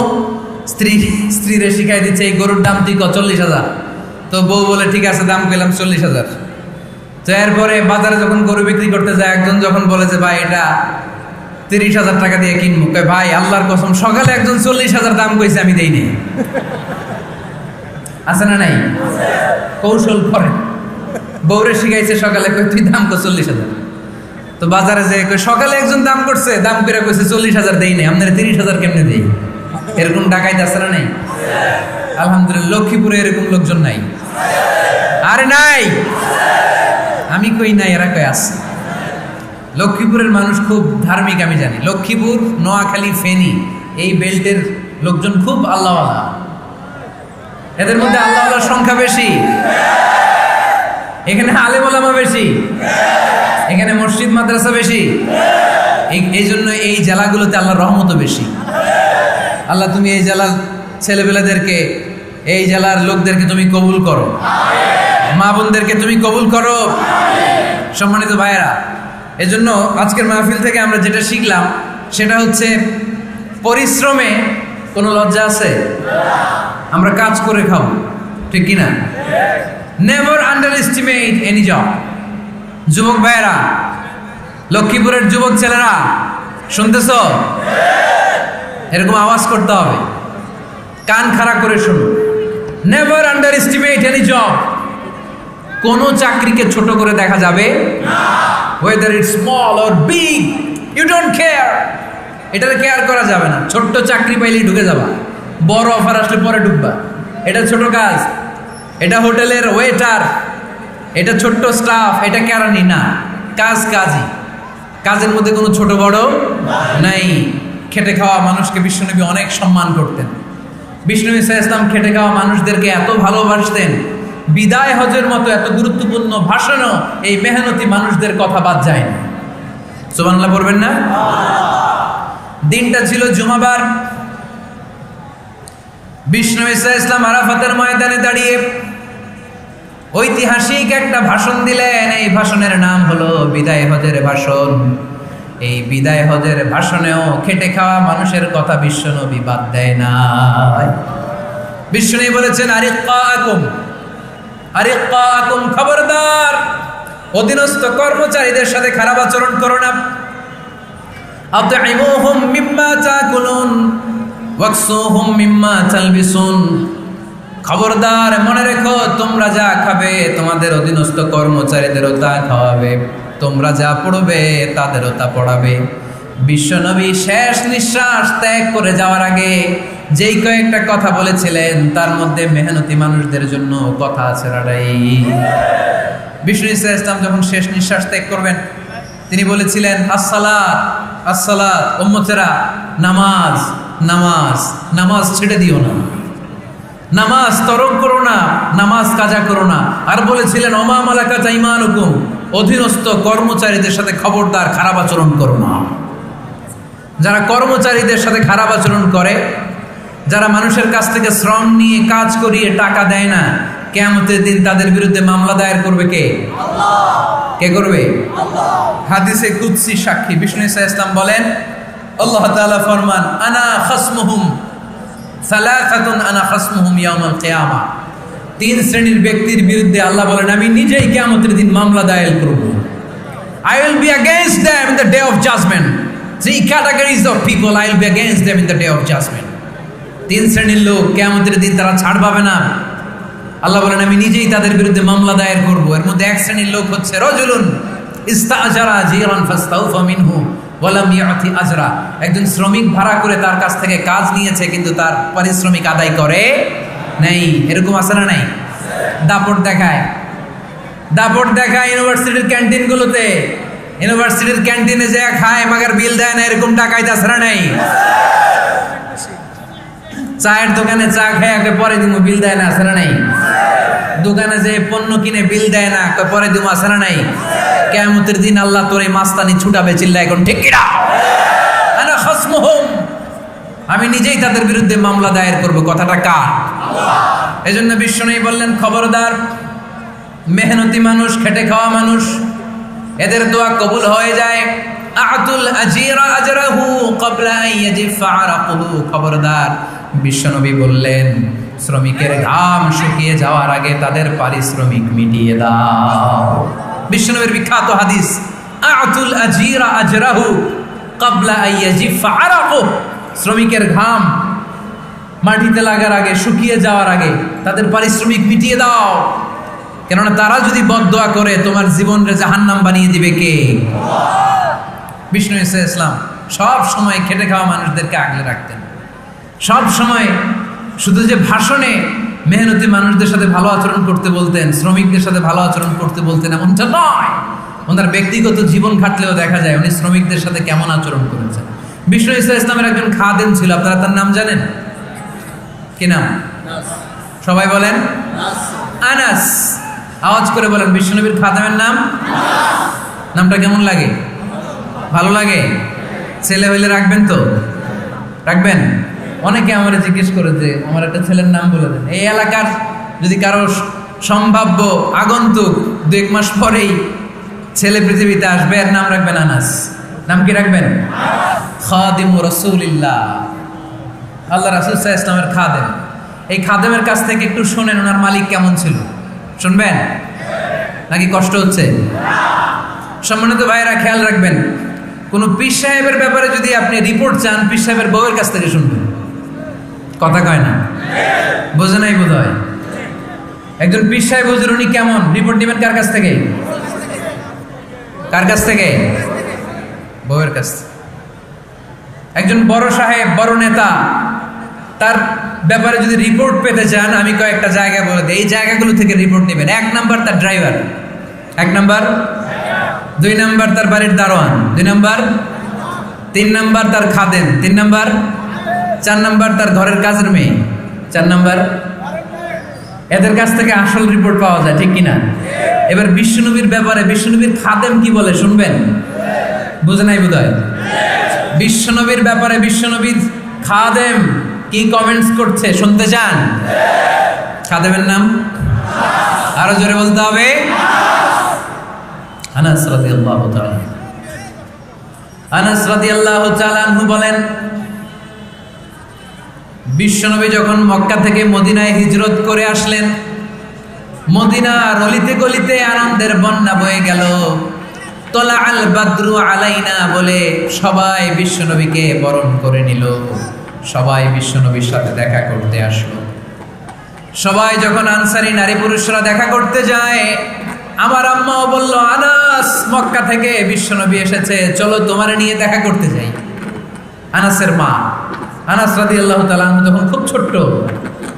স্ত্রীরে শিখাই দিচ্ছে, এই গরুর দাম তুই 40,000। তো বউ বলে, ঠিক আছে দাম কইলাম 40,000। তো এরপরে বাজারে যখন গরু বিক্রি করতে যায়, একজন যখন বলে যে ভাই এটা 30,000 টাকা দিয়ে কিনবো, ভাই আল্লাহর কসম সকালে একজন 40,000 দাম কইছে, আমি দেই নাই। আছে না নাই? কৌশল করে বউরে শিখাইছে সকালে, কই তুই দাম কর 40,000। তো বাজারে যে সকালে একজন দাম করছে, দাম করে কইছে 40,000 দেই নাই, আপনারা 30,000 কেমনে দেই? এরকম ডাকাইতে আছে না নাই? আলহামদুলিল্লাহ লক্ষ্মীপুরে এরকম লোকজন নাই। আরে নাই, আমি কই নাই, এরা কই আছে। লক্ষ্মীপুরের মানুষ খুব ধার্মিক, আমি জানি। লক্ষ্মীপুর, নোয়াখালী, ফেনী এই বেল্টের লোকজন খুব আল্লাহওয়ালা। এদের মধ্যে আল্লাহওয়ালার সংখ্যা বেশি, এখানে আলেম ওলামা বেশি, এখানে মসজিদ মাদ্রাসা বেশি। এই জন্য এই জেলাগুলোতে আল্লাহর রহমতও বেশি। আল্লাহ তুমি এই জেলার ছেলেবেলাদেরকে, এই জেলার লোকদেরকে তুমি কবুল করো, মা বোনদেরকে তুমি কবুল করো। সম্মানিত ভাইয়েরা, এজন্য আজকের মাহফিল থেকে আমরা যেটা শিখলাম সেটা হচ্ছে পরিশ্রমে কোনো লজ্জা আছে? আমরা কাজ করে খাবো, ঠিক কিনা? Never under estimate any job. যুবক ভাইয়েরা, লক্ষ্মীপুরের যুবক ছেলেরা শুনতেছ? এরকম আওয়াজ করতে হবে, কান খাড়া করে শুনো। Never under estimate any job. কোনো চাকরিকে ছোট করে দেখা যাবে না। whether it's small or big, you don't care. এটাকে কেয়ার করা যাবে না। ছোট্ট চাকরি পাইলেই ঢুকে যাবা, বড় অফার আসলে পরে ঢুকবা। এটা ছোট কাজ, এটা হোটেলের ওয়েটার, এটা ছোট্ট স্টাফ, এটা কেরানি না। কাজ কাজই, কাজের মধ্যে কোনো ছোট বড় নাই। খেটে খাওয়া মানুষকে বিশ্বনবী অনেক সম্মান করতেন। বিষ্ণু ইসলাম খেটে খাওয়া মানুষদেরকে এত ভালোবাসতেন, বিদায় হজের মতো এত গুরুত্বপূর্ণ ভাষণও এই মেহনতি মানুষদের কথা বাদ যায় না। সুবহানাল্লাহ পড়বেন না? দিনটা ছিল জুমাবার। বিষ্ণু ইসলাম আরাফাতের ময়দানে দাঁড়িয়ে ঐতিহাসিক একটা ভাষণ দিলেন। এই ভাষণের নাম হলো বিদায় হজের ভাষণ। এই বিদায় হজের ভাষণেও খেটে খাওয়া মানুষের কথা বিশ্বনবী বাদ দেয় না। বিশ্বনবী বলেছেন, আরিক্কাকুম, খবরদার, অধীনস্থ কর্মচারীদের সাথে খারাপ আচরণ করো না। আতঈমুহুম মিম্মা তাকুলুন ওয়াকসুহুম মিম্মা তালবিসুন। খবরদার, মনে রেখো, তোমরা যা খাবে তোমাদের অধীনস্থ কর্মচারীদেরও তা খাওয়াবে, তোমরা যা পড়বে তাদেরও তা পড়াবে। বিশ্বনবী শেষ নিঃশ্বাস ত্যাগ করে যাওয়ার আগে যেই কয়েকটা কথা বলেছিলেন তার মধ্যে মেহনতি মানুষদের জন্য কথা আছে রাড়াই। বিষ্ণু ইসলাম যখন শেষ নিঃশ্বাস ত্যাগ করবেন তিনি বলেছিলেন, আসসালাত আসসালাত, উম্মতেরা নামাজ নামাজ নামাজ ছেড়ে দিও না, নামাজ তরক করো না, নামাজ কাজা করো না। আর বলেছিলেন, ওমা মালাকাত আইমানুকুম, অধীনস্থ কর্মচারীদের সাথে খবরদার খারাপ আচরণ করো না। যারা কর্মচারীদের সাথে খারাপ আচরণ করে, যারা মানুষের কাছ থেকে শ্রম নিয়ে কাজ করিয়ে টাকা দেয় না, কিয়ামতের দিন তাদের বিরুদ্ধে মামলা দায়ের করবে কে? আল্লাহ। কে করবে? আল্লাহ। হাদিসে কুদসি সাক্ষী বিষ্ণু ইসলাম বলেন, আল্লাহ তাআলা ফরমান, আনা খাসমুহুম সালাসাতুন আনা খাসমুহুম ইয়াউমাল কিয়ামা। তিন শ্রেণীর ব্যক্তির বিরুদ্ধে আল্লাহ বলেন, আমি নিজেই কিয়ামতের দিন মামলা দায়ের করব। I will be against them in the day of judgment. Three categories of people, I will be against them in the day of judgment. তিন শ্রেণীর লোক কিয়ামতের দিন তারা ছাড় পাবে না। আল্লাহ বলেন, আমি নিজেই তাদের বিরুদ্ধে মামলা দায়ের করব। এর মধ্যে এক শ্রেণীর লোক হচ্ছে রাজুলুন ইস্তাজারা জিরান ফাস্তাউফা মিনহু ওয়া লাম ইয়াতি আজরা। একজন শ্রমিক ভাড়া করে তার কাছ থেকে কাজ নিয়েছে কিন্তু তার পারিশ্রমিক আদায় করে নাই। এরকম আছে না নাই? দাপট দেখায়, দাপট দেখায় ইউনিভার্সিটির ক্যান্টিনগুলোতে। ইউনিভার্সিটির ক্যান্টিনে যে খায় মাগার বিল দেয় না, এরকম টাকাইতে আছে না নাই? চায়ের দোকানে চা খেয়ে পরে দিমু, বিল দেয় না, আছে না নাই? দোকানে যে পণ্য কিনে বিল দেয় না, পরে দিমু, আছে না নাই? কিয়ামতের দিন আল্লাহ তোর এই মাস্তানি ছুটাবে, চিল্লা এখন ঠিক কিনা? আনা খাসমুহুম, আমি নিজেই তাদের বিরুদ্ধে মামলা দায়ের করব। কথাটা কার? আল্লাহ। এজন্য বিশ্বনবী বললেন, খবরদার, মেহনতি মানুষ, খেটে খাওয়া মানুষ, এদের দোয়া কবুল হয়ে যায়। আতুল আজিরা আজরাহু ক্বাবলা আন ইয়াজিফা আরাকুহু। খবরদার, বিশ্বনবী বললেন, শ্রমিকের ঘাম শুকিয়ে যাওয়ার আগে তাদের পারিশ্রমিক মিটিয়ে দাও। বিশ্বনবীর বিখ্যাত হাদিস, আতুল আজিরা আজরাহু ক্বাবলা আন ইয়াজিফা আরাকুহু। শ্রমিকের ঘাম মাটিতে লাগার আগে, শুকিয়ে যাওয়ার আগে তাদের পারিশ্রমিক মিটিয়ে দাও, কেননা তারা যদি বদদোয়া করে তোমার জীবনকে জাহান্নাম বানিয়ে দিবে কে? বিষ্ণু ঈসা ইসলাম সব সময় খেটে খাওয়া মানুষদেরকে আগলে রাখতেন। সব সময় শুধু যে ভাষণে মেহনতি মানুষদের সাথে ভালো আচরণ করতে বলতেন, শ্রমিকদের সাথে ভালো আচরণ করতে বলতেন এমনটা নয়, ওনার ব্যক্তিগত জীবন ঘাটলেও দেখা যায় উনি শ্রমিকদের সাথে কেমন আচরণ করেছেন। বিষ্ণু ঈসা ইসলামের একজন খাদেম ছিল, আপনারা তার নাম জানেন? কি নাম? সবাই বলেন আনাস। আওয়াজ করে বলেন বিশ্বনবীর খাদেমের নাম। নামটা কেমন লাগে? ভালো লাগে? ছেলে হইলে রাখবেন তো? রাখবেন? অনেকে আমার জিজ্ঞেস করে যে আমার একটা ছেলের নাম বলে দেন। এই এলাকার যদি কারো সম্ভাব্য আগন্তুক 2-1 মাস পরেই ছেলে পৃথিবীতে আসবে, এর নাম রাখবেন আনাস। নাম কি রাখবেন? খাদিমু রাসূলিল্লাহ, আল্লাহ রাসূল সাল্লাল্লাহু আলাইহি ওয়াসাল্লামের খাদেম। এই খাদেমের কাছ থেকে একটু শোনেন ওনার মালিক কেমন ছিল। শুনবেন নাকি কষ্ট হচ্ছে? সম্মানিত ভাইয়েরা খেয়াল রাখবেন, কোন পীর সাহেবের ব্যাপারে যদি আপনি রিপোর্ট চান, পীর সাহেবের বউয়ের কাছ থেকে শুনবেন। কথা কয় না? বোঝে নাই বোধ হয়। একজন পীর সাহেব হুজুর উনি কেমন, রিপোর্ট নেবেন কার কাছ থেকে? কার কাছ থেকে? বউয়ের কাছ থেকে। একজন বড় সাহেব, বড় নেতা, তার ব্যাপারে যদি রিপোর্ট পেতে চান, আমি কয়েকটা জায়গা বলে দিই, এই জায়গাগুলো থেকে রিপোর্ট নেবেন। 1 নাম্বার তার ড্রাইভার, 1 নাম্বার। 2 নাম্বার তার বাড়ির দারোয়ান, 2 নাম্বার। 3 নাম্বার তার খাদেম, 3 নাম্বার। 4 নাম্বার তার ঘরের কাজের মেয়ে, 4 নাম্বার। এদের কাছ থেকে আসল রিপোর্ট পাওয়া যায়, ঠিক কিনা? এবার বিশ্বনবীর ব্যাপারে বিশ্বনবীর খাদেম কি বলে শুনবেন? বুঝে নাই বোধ হয়। বিশ্বনবীর ব্যাপারে বিশ্বনবীর খাদেম কি কমেন্টস করছে শুনতে চান? খাদেমের নাম আরো জোরে বলতে হবে। আনাস রাদিয়াল্লাহু তাআলা, আনাস রাদিয়াল্লাহু তাআলা আনহু বলেন, বিশ্বনবী যখন মক্কা থেকে মদিনায় হিজরত করে আসলেন, মদিনার অলিতে গলিতে আনন্দের বন্যা বয়ে গেল। তলা আল বাদরু আলাইনা বলে সবাই বিশ্বনবীকে বরণ করে নিল, সবাই বিশ্বনবীর সাথে দেখা করতে আসলো। সবাই যখন আনসারী নারী পুরুষরা দেখা করতে যায়, আমার আম্মাও বলল, আনাস মক্কা থেকে বিশ্বনবী এসেছে, চলো তোমারে নিয়ে দেখা করতে যাই। আনাসের মা আনাস রাদিয়াল্লাহু তাআলা তখন খুব ছোট্ট,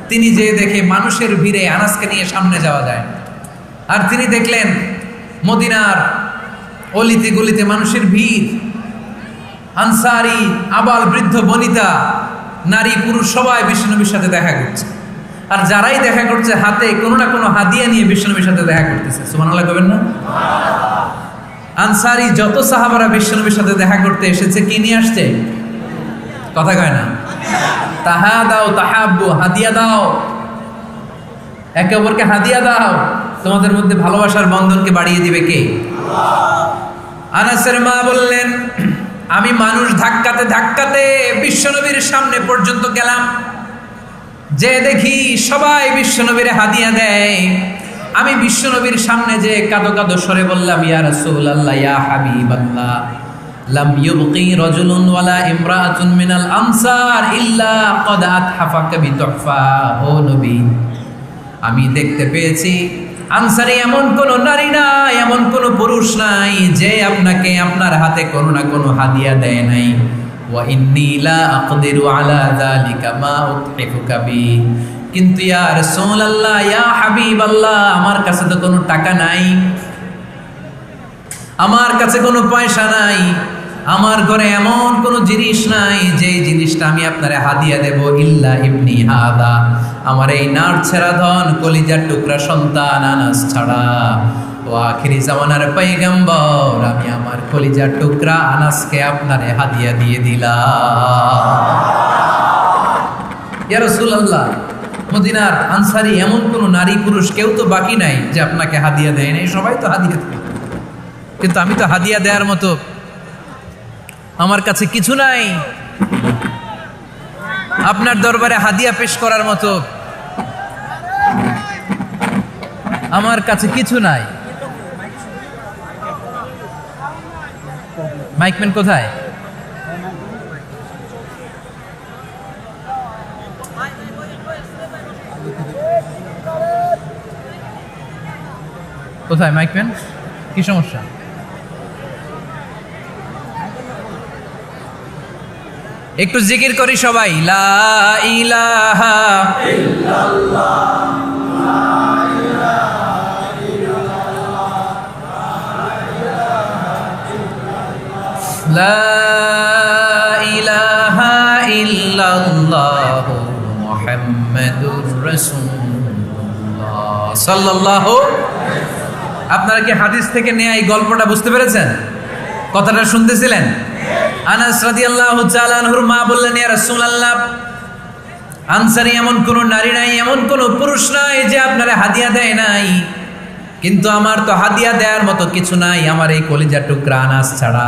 তিনি যে দেখে মানুষের ভিড়ে আনাসকে নিয়ে সামনে যাওয়া যায়, আর তিনি দেখলেন মদিনার অলিতে গলিতে মানুষের ভিড়, আনসারী আবাল বৃদ্ধ বনিতা নারী পুরুষ সবাই বিশ্বনবীর সাথে দেখা করছে। আর যারাই দেখা করছে হাতে কোনো না কোনো হাদিয়া নিয়ে বিশ্বনবীর সাথে দেখা করতেছে। সুবহানাল্লাহ কইবেন না? আনসারী যত সাহাবারা বিশ্বনবীর সাথে দেখা করতে এসেছে কি নিয়ে আসছে? কথা কয় না? তাহা দাও তাহাব্বু, হাদিয়া দাও, একে অপরকে হাদিয়া দাও, তোমাদের মধ্যে ভালোবাসার বন্ধনকে বাড়িয়ে দিবে কে? আনাসের মা বললেন, আমি মানুষ ধাক্কাতে ধাক্কাতে বিশ্বনবীর সামনে পর্যন্ত গেলাম, যে দেখি সবাই বিশ্বনবীর হাদিয়া দেয়। আমি বিশ্বনবীর সামনে যে কাঁদো কাঁদো স্বরে বললাম, ইয়া রাসূলুল্লাহ ইয়া হাবিবাল্লাহ, লাম ইউবকি রাজুলুন ওয়ালা ইমরাআতুন মিনাল আনসার ইল্লা ক্বাদ আতহাফাকা বিতুহফা। ও নবী, আমি দেখতে পেয়েছি আনসারী এমন কোন নারী নাই, এমন কোন পুরুষ নাই যে আপনাকে আপনার হাতে কোনো না কোনো হাদিয়া দেয় নাই। ওয়া ইন্নী লা আকদিরু আলা যালিকা মা উতহিফুকা বি, কিন্তু ইয়া রাসূলুল্লাহ ইয়া হাবিবাল্লাহ, আমার কাছে তো কোনো টাকা নাই, আমার কাছে কোনো পয়সা নাই, আমার ঘরে এমন কোনো জিনিস নাই যে জিনিসটা আমি আপনারে হাদিয়া দেব, ইল্লা ইবনি হাদা, আমার এই নার ছেঁড়া ধন কলিজার টুকরা সন্তান আনাস ছাড়া। ও আখিরি জামানার পয়গম্বর, আমি আমার কলিজার টুকরা আনাসকে আপনারে হাদিয়া দিয়ে দিলাম। ইয়া রাসূলুল্লাহ, মদিনার আনসারী এমন কোনো নারী পুরুষ কেউ তো বাকি নাই যে আপনাকে হাদিয়া দেয় নাই, সবাই তো হাদিয়া দেয়, কিন্তু আমি তো হাদিয়া দেওয়ার মতো আমার কাছে কিছু নাই, আপনার দরবারে হাদিয়া পেশ করার মতো আমার কাছে কিছু নাই। মাইকম্যান কোথায়? কোথায় মাইক ম্যান? কি সমস্যা? একটু জিকির করি সবাই, লা ইলাহা ইল্লাল্লাহ, লা ইলাহা ইল্লাল্লাহ মুহাম্মাদুর রাসূলুল্লাহ সাল্লাল্লাহু। আপনারা কি হাদিস থেকে নেয়া এই গল্পটা বুঝতে পেরেছেন? কথাটা শুনতেছিলেন? আনাস রাদিয়াল্লাহু তাআলা আনহুর মা বললেন, ইয়া রাসূলুল্লাহ, আনসারী এমন কোন নারী নাই, এমন কোন পুরুষ নাই যে আপনারা হাদিয়া দেয় নাই, কিন্তু আমার তো হাদিয়া দেওয়ার মতো কিছু নাই আমার এই কলিজার টুকরা আনাস ছাড়া।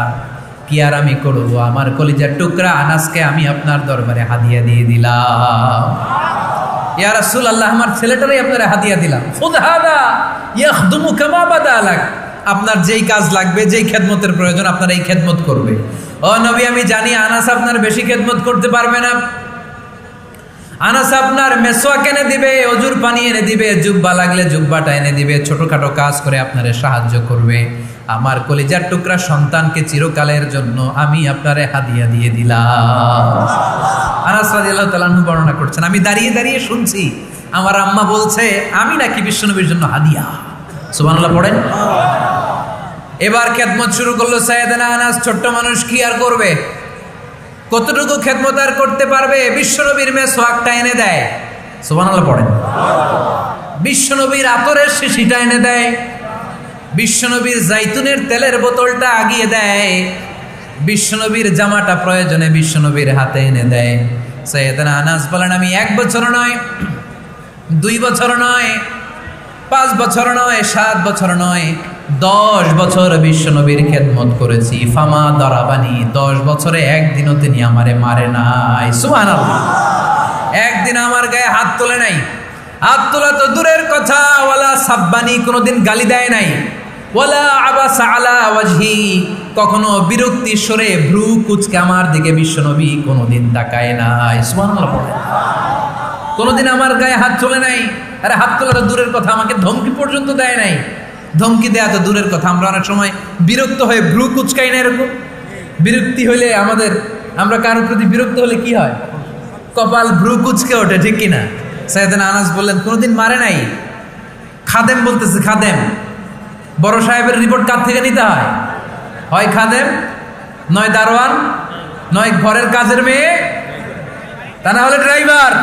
কি আর আমি করব? আমার কলিজার টুকরা আনাসকে আমি আপনার দরবারে হাদিয়া দিয়ে দিলাম। ইয়া রাসূলুল্লাহ, আমার ছেলেটারই আপনারা হাদিয়া দিলাম। খুদ হাদা ইয়াখদুমু কামা বাদা লাক, আপনার যেই কাজ লাগবে, যেই খেদমতের প্রয়োজন আপনার এই খেদমত করবে। ও নবী, আমি জানি আনাস আপনার বেশি খেদমত করতে পারবে না। আনাস আপনার মেসওয়াক এনে দিবে, অজুর পানি এনে দিবে, জুব্বা লাগলে জুব্বাটা এনে দিবে, ছোটখাটো কাজ করে আপনারে সাহায্য করবে। আমার কলিজার টুকরা সন্তানকে চিরকালের জন্য আমি আপনারে হাদিয়া দিয়ে দিলাম। আনাস রাদিয়াল্লাহু তাআলা আনহু বর্ণনা করছেন, আমি দাঁড়িয়ে দাঁড়িয়ে শুনছি আমার আম্মা বলছে আমি নাকি বিশ্বনবীর জন্য হাদিয়া। সুবহানাল্লাহ পড়েন। এবার খেদমত শুরু করলো সাইয়েদনা আনাস। ছোট্ট মানুষ কি আর করবে, কতটুকু খেদমত আর করতে পারবে? বিশ্বনবীর মেসওয়াকটা এনে দেয়। সুবহানাল্লাহ পড়েন। বিশ্বনবীর আতরের শিশিটা এনে দেয়, বিশ্বনবীর জাইতুনের তেলের বোতলটা আগিয়ে দেয়, বিশ্বনবীর জামাটা প্রয়োজনে বিশ্বনবীর হাতে এনে দেয়। সাইয়েদনা আনাস বলেন, আমি 1 বছর নয়, 2 বছর নয়, 5 বছর নয়, 7 বছর নয়, 10 বছর বিশ্বনবীর খেদমত করেছি। ফামা দারাবানি, 10 বছরে একদিনও তিনি আমারে মারে নাই। সুবহানাল্লাহ। একদিন আমার গায়ে হাত তোলে নাই। হাত তোলা তো দূরের কথা, ওয়ালা সাব্বানি, কোনোদিন গালি দেয় নাই। ওয়ালা আবাসা আলা ওয়াজহি, কখনো বিরক্তি স্বরে ভ্রু কুচকে আমার দিকে বিশ্বনবী কোনোদিন তাকায় নাই। সুবহানাল্লাহ। কোনোদিন আমার গায়ে হাত তোলে নাই। আরে হাত তোলা তো দূরের কথা, আমাকে ধমকি পর্যন্ত দেয় নাই। ধমকি দেয়া তো দূরের কথা, আমরা অনেক সময় বিরক্ত হয়ে ভ্রু কুচকাই না, এরকম বিরক্তি হলে আমরা কারোর প্রতি বিরক্ত হলে কি হয়? কপাল ভ্রু কুচকে ওঠে, ঠিক কিনা? সাইয়েদনা আনাস বললেন, কোনোদিন মারে নাই। খাদেম বলতেছে, খাদেম, বড় সাহেবের রিপোর্ট কার থেকে নিতে হয়? হয় খাদেম, নয় দারোয়ান, নয় ঘরের কাজের মেয়ে, তা না হলে ড্রাইভার।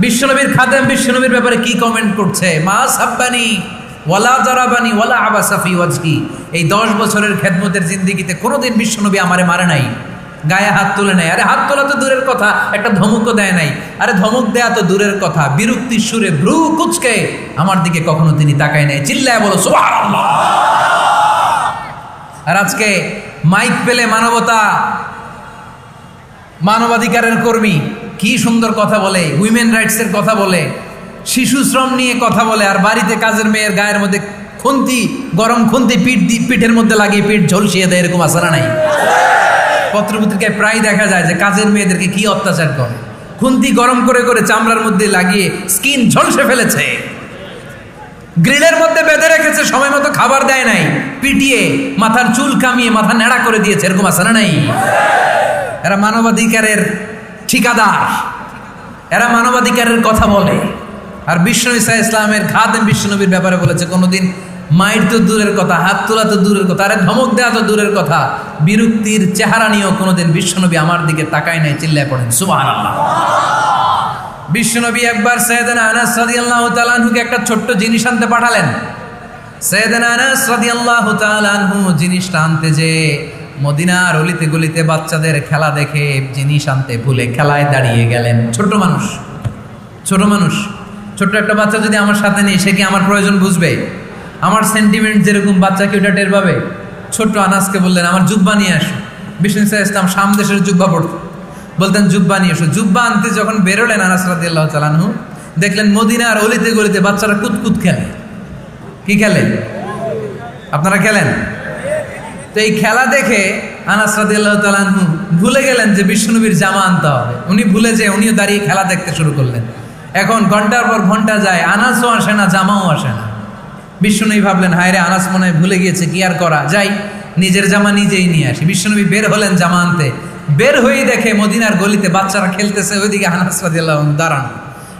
বিশ্বনবীর খাদেম বিশ্বনবীর ব্যাপারে কি কমেন্ট করছে? মা সাব্বানি ওয়ালা জারাবানি ওয়ালা আবাসা ফি ওয়াজহি, এই 10 বছরের খেদমতের জিন্দেগিতে কোনোদিন বিশ্বনবী আমারে মারে নাই, গায়ে হাত তুলে নাই। আরে হাত তোলা তো দূরের কথা, একটা ধমকও দেয় নাই। আরে ধমক দেয়া তো দূরের কথা, বিরক্তির সুরে ভ্রু কুচকে আমার দিকে কখনো তিনি তাকায় নাই। চিল্লায় বলো সুবহানাল্লাহ। আর আজকে মাইক পেলে মানবতা, মানবাধিকারের কর্মী কি সুন্দর কথা বলে, উইমেন রাইটসের কথা বলে, শিশু শ্রম নিয়ে কথা বলে, আর বাড়িতে কাজের মেয়ের গায়ের মধ্যে খুন্তি, গরম খুন্তি পিঠের মধ্যে লাগিয়ে পিঠ ঝলসিয়ে দেয়। এরকম আসারা নাই? পত্রপত্রিকায় প্রায় দেখা যায় যে কাজের মেয়েদেরকে কি অত্যাচার করে। খুন্তি গরম করে করে চামড়ার মধ্যে লাগিয়ে স্কিন ঝলসে ফেলেছে, গ্রিলের মধ্যে বেঁধে রেখেছে, সময় মতো খাবার দেয় নাই, পিটিয়ে মাথার চুল কামিয়ে মাথা নেড়া করে দিয়েছে। এরকম আসারা নাই? এরা মানবাধিকারের ঠিকাদার, এরা মানবাধিকারের কথা বলে। আর বিশ্বনবী সাল্লাল্লাহু আলাইহি ইসলামের খাদেম বিশ্বনবীর ব্যাপারে বলেছে, কোনোদিন মাইর তো দূরের কথা, হাত তোলা তো দূরের কথা, আরে ধমক দেওয়া তো দূরের কথা, বিরক্তির চেহারা নিয়েও কোনোদিন বিশ্বনবী আমার দিকে তাকায় নাই। চিল্লায় পড়েন সুবহানাল্লাহ। বিশ্বনবী একবার সাইয়েদনা আনাস রাদিয়াল্লাহু তাআলা আনহুকে একটা ছোট্ট জিনিস আনতে পাঠালেন। সাইয়েদনা আনাস রাদিয়াল্লাহু তাআলা আনহু জিনিসটা আনতে যে মদিনার অলিতে গলিতে বাচ্চাদের খেলা দেখে জিনিস আনতে ভুলে খেলায় দাঁড়িয়ে গেলেন। ছোট মানুষ, ছোট্ট একটা বাচ্চা যদি আমার সাথে নেই, সে কি আমার প্রয়োজন বুঝবে? আমার সেন্টিমেন্ট যেরকম বাচ্চা কি ওটা টের পাবে? ছোট্ট আনাসকে বললেন, আমার জুব্বা নিয়ে আসো। বিষ্ণু সাল্লাল্লাহু আলাইহি ওয়াসাল্লাম শাম দেশের জুব্বা পড়তেন, বলতেন জুব্বা নিয়ে এসো। জুব্বা আনতে যখন বেরোলেন আনাস রাদিয়াল্লাহু তাআলা আনহু, দেখলেন মদিনার অলিতে গলিতে বাচ্চারা কুতকুত খেলে। কি খেলে? আপনারা খেলেন? তো এই খেলা দেখে আনাস রাদিয়াল্লাহু তাআলা আনহু ভুলে গেলেন যে বিশ্বনবীর জামা আনতে হবে। উনি ভুলে যে উনিও দাঁড়িয়ে খেলা দেখতে শুরু করলেন। এখন ঘন্টার পর ঘন্টা যায়, আনাসও আসে না, জামাও আসে না। বিশ্বনবী ভাবলেন, হায় রে, আনাস মনে হয় ভুলে গিয়েছে, কি আর করা, যাই নিজের জামা নিজেই নিয়ে আসি। বিশ্বনবী বের হলেন জামা আনতে, বের হয়েই দেখে মদিনার গলিতে বাচ্চারা খেলতেছে, ওইদিকে আনাস রাদিয়াল্লাহু আনহু দাঁড়ান।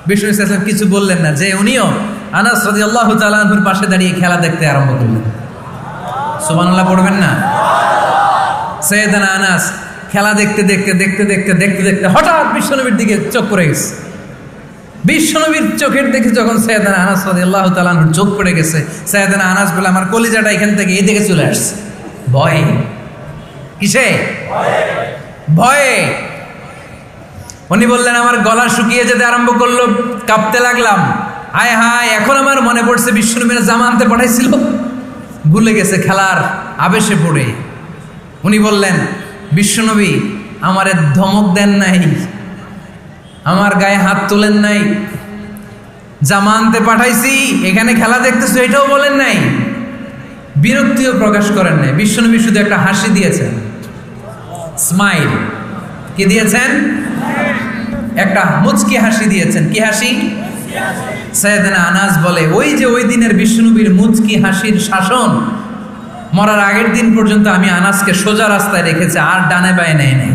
বিষ্ণু সাল্লাল্লাহু আলাইহি ওয়াসাল্লাম কিছু বললেন না, যে উনিও আনাস রাদিয়াল্লাহু তাআলা আনহুর পাশে দাঁড়িয়ে খেলা দেখতে আরম্ভ করলেন। সুবহানাল্লাহ পড়বেন না? সাইয়েদনা আনাস খেলা দেখতে দেখতে দেখতে দেখতে দেখতে দেখতে হঠাৎ বিশ্বনবীর দিকে চোখ পড়ে গেছে। বিশ্বনবীর চোখের দেখে যখন সাইয়েদনা আনাস রাদিয়াল্লাহু তাআলা আনহুর চোখ পড়ে গেছে, সাইয়েদনা আনাস বলে, আমার কলিজাটা এখান থেকে এই দিকে চলে আসছে। ভয়ে। কিসে? ভয়ে। উনি বললেন, আমার গলা শুকিয়ে যেতে আরম্ভ করলো, কাঁপতে লাগলাম। হায় হায়, এখন আমার মনে পড়ছে বিশ্বনবীর জামা আনতে পাঠাইছিল, ভুলে গেছে খেলার আবেশে পড়ে। উনি বললেন, বিশ্বনবী আমারে ধমক দেন নাই, আমার গায়ে হাত তোলেন নাই, জামা আনতে পাঠাইছি, এখানে খেলা দেখতেছো এটাও বলেন নাই, বিরক্তিও প্রকাশ করেন নাই। বিশ্বনবী শুধু একটা হাসি দিয়েছেন, স্মাইল। কি দিয়েছেন? একটা মুচকি হাসি দিয়েছেন। কি হাসি? সাইয়েদনা আনাস বলে, ওই যে ওই দিনের বিশ্বনবীর মুচকি হাসির শাসন মরার আগের দিন পর্যন্ত আমি আনাসকে সোজা রাস্তায় রেখেছি, আর ডানে বায়ে নেয় নাই।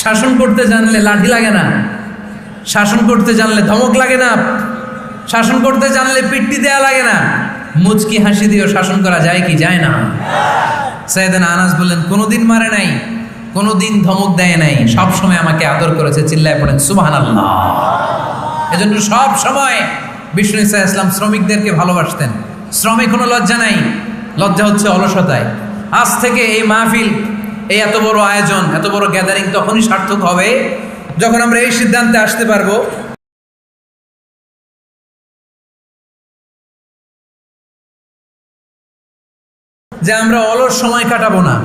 শাসন করতে জানলে লাঠি লাগে না, শাসন করতে জানলে ধমক লাগে না, শাসন করতে জানলে পিট্টি দেয়া লাগে না, মুচকি হাসি দিয়েও শাসন করা যায় কি যায় না? সাইয়েদনা আনাস বললেন, কোনোদিন মারে নাই, কোনোদিন ধমক দেয় নাই, সব সময় আমাকে আদর করেছে। চিল্লায় পড়েন সুবহানাল্লাহ। এজন্য সব সময় বিষ্ণু ইসা ইসলাম শ্রমিকদেরকে ভালোবাসতেন। শ্রমে কোনো লজ্জা নাই, লজ্জা হচ্ছে অলসতায়। আজ থেকে এই মাহফিল, এই এত বড় আয়োজন, এত বড় গ্যাদারিং তখনই সার্থক হবে যখন আমরা এই সিদ্ধান্তে আসতে পারবো যে আমরা অলস সময় কাটাবো না,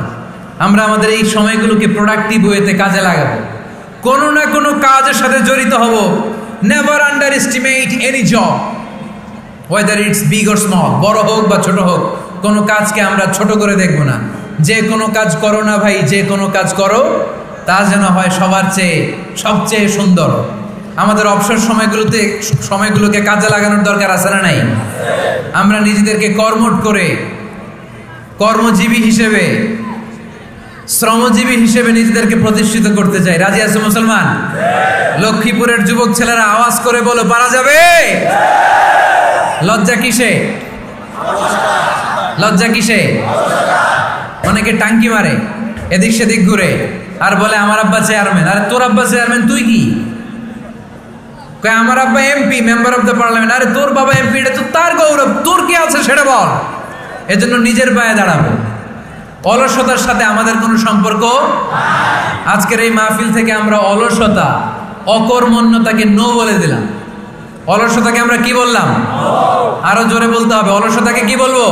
আমরা আমাদের এই সময়গুলোকে প্রোডাক্টিভ ওয়েতে কাজে লাগাবো, কোনো না কোনো কাজের সাথে জড়িত হব। Never under estimate any job, whether it's big or small, বড় হোক বা ছোট হোক, কোনো কাজকে আমরা ছোট করে দেখবো না। যে কোনো কাজ করো না ভাই, যে কোনো কাজ করো, তা যেন হয় সবার চেয়ে সবচেয়ে সুন্দর। আমাদের অবসর সময়গুলোকে কাজে লাগানোর দরকার আছে না নাই? আমরা নিজেদেরকে কর্মঠ করে, কর্মজীবী হিসেবে, শ্রমজীবী হিসেবে নিজেদেরকে প্রতিষ্ঠিত করতে চাই। রাজি আছে মুসলমান? লক্ষ্মীপুরের যুবক ছেলেরা আওয়াজ করে বলো, পারা যাবে? লজ্জা কিসে? লজ্জা কিসে? অনেকে টাঙ্কি মারে, এদিক সেদিক ঘুরে, আর বলে আমার আব্বা চেয়ারম্যান। আরে তোর আব্বা চেয়ারম্যান, তুই কি? আমার আব্বা MP, member of the parliament. আরে তোর বাবা এমপি, এটা তো তার গৌরব, তোর কি আছে সেটা বল। এজন্য নিজের পায়ে দাঁড়াবো। অলসতার সাথে আমাদের কোনো সম্পর্ক। আজকের এই মাহফিল থেকে আমরা অলসতা, অকর্মণ্যতাকে নো বলে দিলাম। অলসতাকে আমরা কি বললাম? আরো জোরে বলতে হবে, অলসতাকে কি বলবো?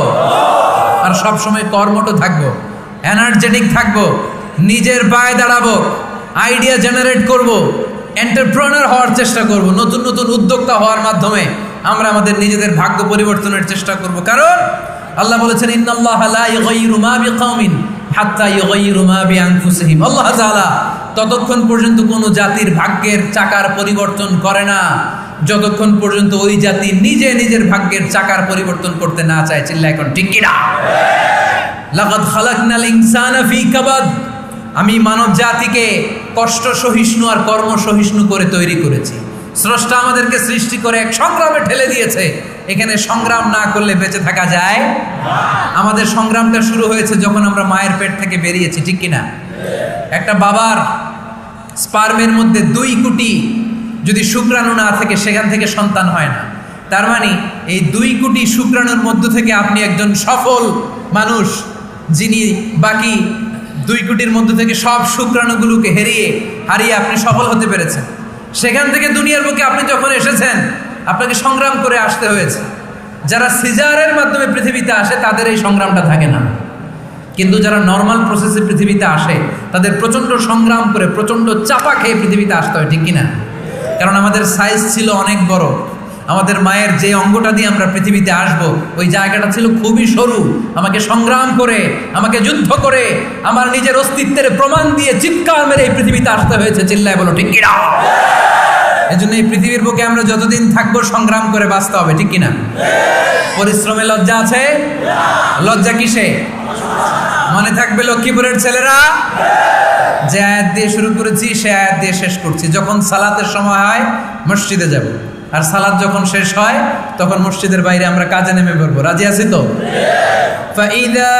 আর সব সময় কর্মঠ থাকবো, এনার্জেটিক থাকবো, নিজের পায়ে দাঁড়াবো, আইডিয়া জেনারেট করব, এন্টারপ্রেনার হওয়ার চেষ্টা করব, নতুন নতুন উদ্যোক্তা হওয়ার মাধ্যমে আমরা আমাদের নিজেদের ভাগ্য পরিবর্তনের চেষ্টা করব। কারণ আল্লাহ বলেছেন, ইন্নাল্লাহা লা ইউগাইয়িরু মা বিকাওমিন হাত্তা ইউগাইয়িরু মা বিআনফুসিহিম। আল্লাহ তাআলা ততক্ষণ পর্যন্ত কোনো জাতির ভাগ্যের চাকার পরিবর্তন করে না যতক্ষণ পর্যন্ত ওই জাতি নিজে নিজের ভাগ্যের চাকার পরিবর্তন করতে না চায়। চিল্লায় এখন ঠিক কিনা? লাকাদ খালাকনাল ইনসানা ফি কাবাদ। আমি মানব জাতিকে কষ্ট সহিষ্ণু আর কর্ম সহিষ্ণু করে তৈরি করেছি। স্রষ্টা আমাদেরকে সৃষ্টি করে এক সংগ্রামে ঠেলে দিয়েছে। এখানে সংগ্রাম না করলে বেঁচে থাকা যায়? আমাদের সংগ্রামটা শুরু হয়েছে যখন আমরা মায়ের পেট থেকে বেরিয়েছি, ঠিক কিনা? একটা বাবার স্পার্মের মধ্যে 2 কোটি যদি শুক্রাণু না থাকে, সেখান থেকে সন্তান হয় না। তার মানে এই 2 কোটি শুক্রাণুর মধ্য থেকে আপনি একজন সফল মানুষ, যিনি বাকি 2 কোটির মধ্য থেকে সব শুক্রাণুগুলোকে হারিয়ে আপনি সফল হতে পেরেছেন। সেখান থেকে দুনিয়ার বুকে আপনি যখন এসেছেন, আপনাকে সংগ্রাম করে আসতে হয়েছে। যারা সিজারের মাধ্যমে পৃথিবীতে আসে তাদের এই সংগ্রামটা থাকে না, কিন্তু যারা নর্মাল প্রসেসে পৃথিবীতে আসে তাদের প্রচণ্ড সংগ্রাম করে, প্রচণ্ড চাপা খেয়ে পৃথিবীতে আসতে হয়, ঠিক কিনা? কারণ আমাদের সাইজ ছিল অনেক বড়। আমাদের মায়ের যে অঙ্গটা দিয়ে আমরা পৃথিবীতে আসব, ওই জায়গাটা ছিল খুবই সরু। আমাকে সংগ্রাম করে, আমাকে যুদ্ধ করে, আমার নিজের অস্তিত্বের প্রমাণ দিয়ে চিৎকার মেরে এই পৃথিবীতে আসতে হয়েছে। চিল্লায় বলো ঠিক কিনা? এজন্য এই পৃথিবীর বুকে আমরা যতদিন থাকবো সংগ্রাম করে বাঁচতে হবে, ঠিক কিনা? পরিশ্রমে লজ্জা আছে? লজ্জা কিসে? মনে থাকবে লক্ষ্মীপুরের ছেলেরা, যে আয়াত দিয়ে শুরু করেছি সে আয়াত দিয়ে শেষ করছি। যখন সালাতের সময় হয় মসজিদে যাব, আর সালাত যখন শেষ হয় তখন মসজিদের বাইরে আমরা কাজে নেমে পড়বো। রাজি আছি তো? ফাইদা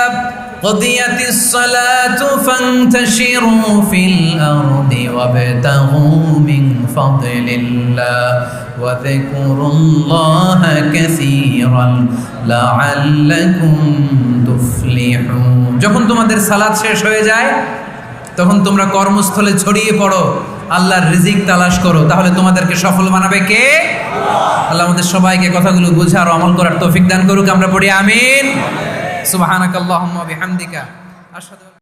قضيت الصلاة فانتشروا في الأرض وابتغوا من فضل الله وذكروا الله كثيرا لعلكم تفلحون। যখন তোমাদের সালাত শেষ হয়ে যায় তখন তোমরা কর্মস্থলে ছড়িয়ে পড়ো, আল্লাহর রিজিক তালাশ করো, তাহলে তোমাদেরকে সফল বানাবে কে? আল্লাহ আমাদের সবাইকে কথাগুলো বুঝে আর আমল করার তৌফিক দান করুক। আমরা পড়ি আমিন। সুবহানাকাল্লাহুম্মা ওয়া বিহামদিকা আশহাদু